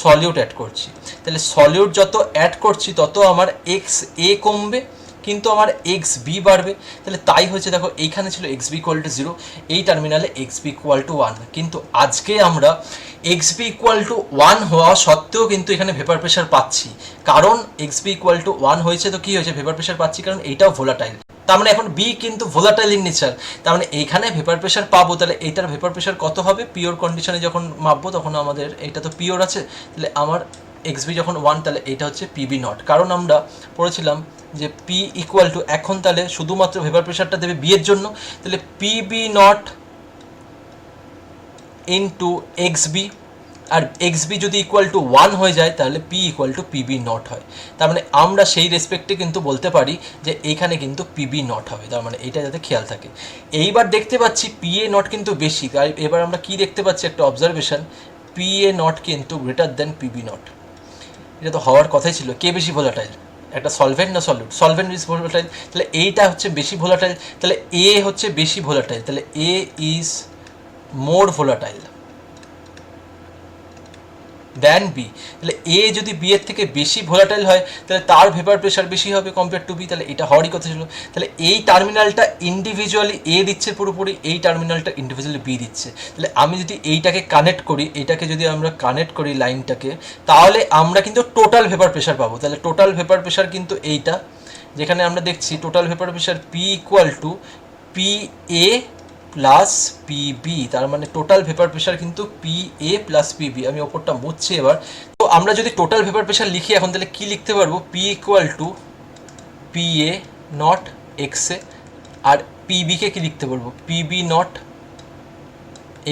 সলিউট অ্যাড করছি। তাহলে সলিউট যত অ্যাড করছি তত আমার এক্স এ কমবে, কিন্তু আমার এক্স বি বাড়বে। তাহলে তাই হচ্ছে, দেখো এইখানে ছিল X B equal to zero, এই টার্মিনালে X B equal to one, কিন্তু আজকে আমরা X B equal to one হওয়া সত্ত্বেও কিন্তু এখানে ভেপার প্রেশার পাচ্ছি। কারণ X B equal to one হয়েছে, তো কী হয়েছে, ভেপার প্রেশার পাচ্ছি, কারণ এইটাও ভোলাটাইল। তার মানে এখন বি কিন্তু ভোলাটাইল ইন নেচার, তার মানে এইখানে ভেপার প্রেশার পাবো। তাহলে এইটার ভেপার প্রেশার কত হবে, পিওর কন্ডিশনে যখন মাপবো তখন আমাদের এটা তো পিওর আছে, তাহলে আমার এক্স বি যখন ওয়ান, তাহলে এটা হচ্ছে পিবি নট। কারণ আমরা পড়েছিলাম যে পি ইকুয়াল টু, এখন তাহলে শুধুমাত্র ভেপার প্রেশারটা দেবে বি এর জন্য, তাহলে PB nought into X B, আর এক্স বি যদি ইকুয়াল টু ওয়ান হয়ে যায় তাহলে P equal to PB nought হয়। তার মানে আমরা সেই রেসপেক্টে কিন্তু বলতে পারি যে এইখানে কিন্তু পিবি নট হবে, তার মানে এটা যাতে খেয়াল থাকে। এইবার দেখতে পাচ্ছি পি এ নট কিন্তু বেশি, তাই এবার আমরা কি দেখতে পাচ্ছি, একটা অবজারভেশন, পি এ নট কিন্তু গ্রেটার দেন পিবি নট। এটা তো হওয়ার কথাই ছিল। কে বেশি ভোলাটাইল, একটা সলভেন্ট না সলিউট, সলভেন্ট ইজ ভোলাটাইল, তাহলে এইটা হচ্ছে বেশি ভোলাটাইল, তাহলে এ হচ্ছে বেশি ভোলাটাইল, তাহলে A is more volatile than B. তাহলে এ যদি বি এর থেকে বেশি ভোলাটাইল হয় তাহলে তার ভেপার প্রেশার বেশি হবে কম্পেয়ার টু বি, তাহলে এটা হওয়ারই কথা ছিল। তাহলে এই টার্মিনালটা ইন্ডিভিজুয়ালি এ দিচ্ছে পুরোপুরি, এই টার্মিনালটা ইন্ডিভিজুয়ালি বি দিচ্ছে। তাহলে আমি যদি এইটাকে কানেক্ট করি, এইটাকে যদি আমরা কানেক্ট করি লাইনটাকে, তাহলে আমরা কিন্তু টোটাল ভেপার প্রেশার পাবো। তাহলে টোটাল ভেপার প্রেশার কিন্তু এইটা, যেখানে আমরা দেখছি total vapour pressure P equal to P A plus PB, তার মানে টোটাল ভেপার প্রেশার কিন্তু পি এ প্লাস পিবি। আমি ওপরটা মুছছি এবার। তো আমরা যদি টোটাল ভেপার প্রেশার লিখি এখন, তাহলে কি লিখতে পারবো, P equal to P A nought X A, আর পিবিকে কি লিখতে পারবো, পিবি নট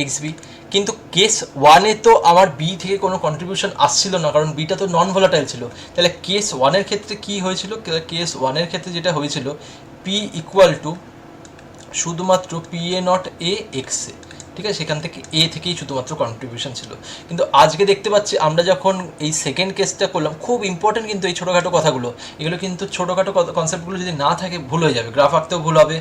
এক্স বি। কিন্তু কেস ওয়ানে তো আমার বি থেকে কোনো কন্ট্রিবিউশন আসছিল না, কারণ বিটা তো নন ভোলাটাইল ছিল। তাহলে কেস ওয়ানের ক্ষেত্রে কি হয়েছিল, কেস ওয়ানের ক্ষেত্রে যেটা হয়েছিল, পি ইকুয়াল টু শুধুমাত্র P A nought A X A, ঠিক আছে, সেখান থেকে এ থেকেই শুধুমাত্র কন্ট্রিবিউশন ছিল। কিন্তু আজকে দেখতে পাচ্ছি আমরা যখন এই সেকেন্ড কেসটা করলাম, খুব ইম্পর্টেন্ট কিন্তু এই ছোটোখাটো কথাগুলো, এগুলো কিন্তু ছোটোখাটো কনসেপ্টগুলো যদি না থাকে ভুল হয়ে যাবে, গ্রাফ আঁকতেও ভুল হবে,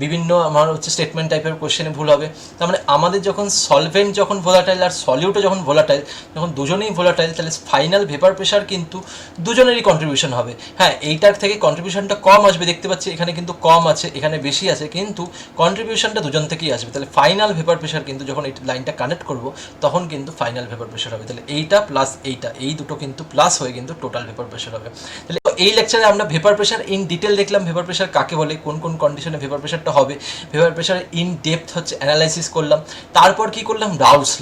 বিভিন্ন আমার হচ্ছে স্টেটমেন্ট টাইপের কোশ্চেনে ভুল হবে। তার মানে আমাদের যখন সলভেন্ট যখন ভোলাটাইল আর সলিউটও যখন ভোলাটাইল, যখন দুজনেই ভোলাটাইল, তাহলে ফাইনাল ভেপার প্রেশার কিন্তু দুজনেরই কন্ট্রিবিউশন হবে। হ্যাঁ, এইটার থেকে কন্ট্রিবিউশনটা কম আসবে, দেখতে পাচ্ছি এখানে কিন্তু কম আছে, এখানে বেশি আছে, কিন্তু কন্ট্রিবিউশনটা দুজন থেকেই আসবে। তাহলে ফাইনাল ভেপার প্রেশার প্রেশার কিন্তু যখন এই লাইনটা কানেক্ট করব তখন কিন্তু ফাইনাল ভেপার প্রেশার হবে। তাহলে এইটা প্লাস এইটা, এই দুটো কিন্তু প্লাস হয়ে কিন্তু টোটাল ভেপার প্রেশার হবে। তাহলে এই লেকচারে আমরা ভেপার প্রেশার ইন ডিটেল দেখলাম, ভেপার প্রেশার কাকে বলে, কোন কোন কন্ডিশনে ভেপার প্রেশারটা হবে, ভেপার প্রেশার ইন ডেপথ হচ্ছে অ্যানালাইসিস করলাম। তারপর কি করলাম, রাউলস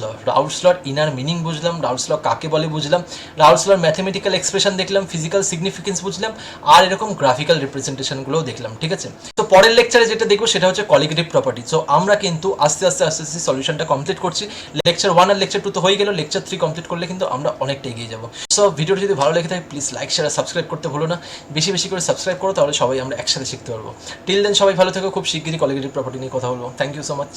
লর ইনার মিনিং বুঝলাম, রাউলস ল কাকে বলে বুঝলাম, রাউলস লর ম্যাথমেটিক্যাল এক্সপ্রেশন দেখলাম, ফিজিক্যাল সিগনিফিকেন্স বুঝলাম, আর এরকম গ্রাফিক্যাল রিপ্রেজেন্টেশনগুলোও দেখলাম। ঠিক আছে, তো পরের লেকচারে যেটা দেখবো সেটা হচ্ছে কলিগেটিভ প্রপার্টি। সো আমরা কিন্তু আস্তে আস্তে সলিউশনটা কমপ্লিট করছি। লেকচার 1 আর লেকচার 2 তো হয়ে গেল, লেকচার 3 কমপ্লিট করলে কিন্তু আমরা অনেকটা এগিয়ে যাবো। সো ভিডিওটি যদি ভালো লেগে থাকে প্লিজ লাইক শেয়ার আর সাবস্ক্রাইব করতে ভুলো না, বেশি বেশি করে সাবস্ক্রাইব করো, তাহলে সবাই আমরা একসাথে শিখতে পারবো। টিল দেন সবাই ভালো থেকো, খুব শিগগিরই কলিগেটিভ প্রপার্টি নিয়ে কথা বলবো। Thank you so much.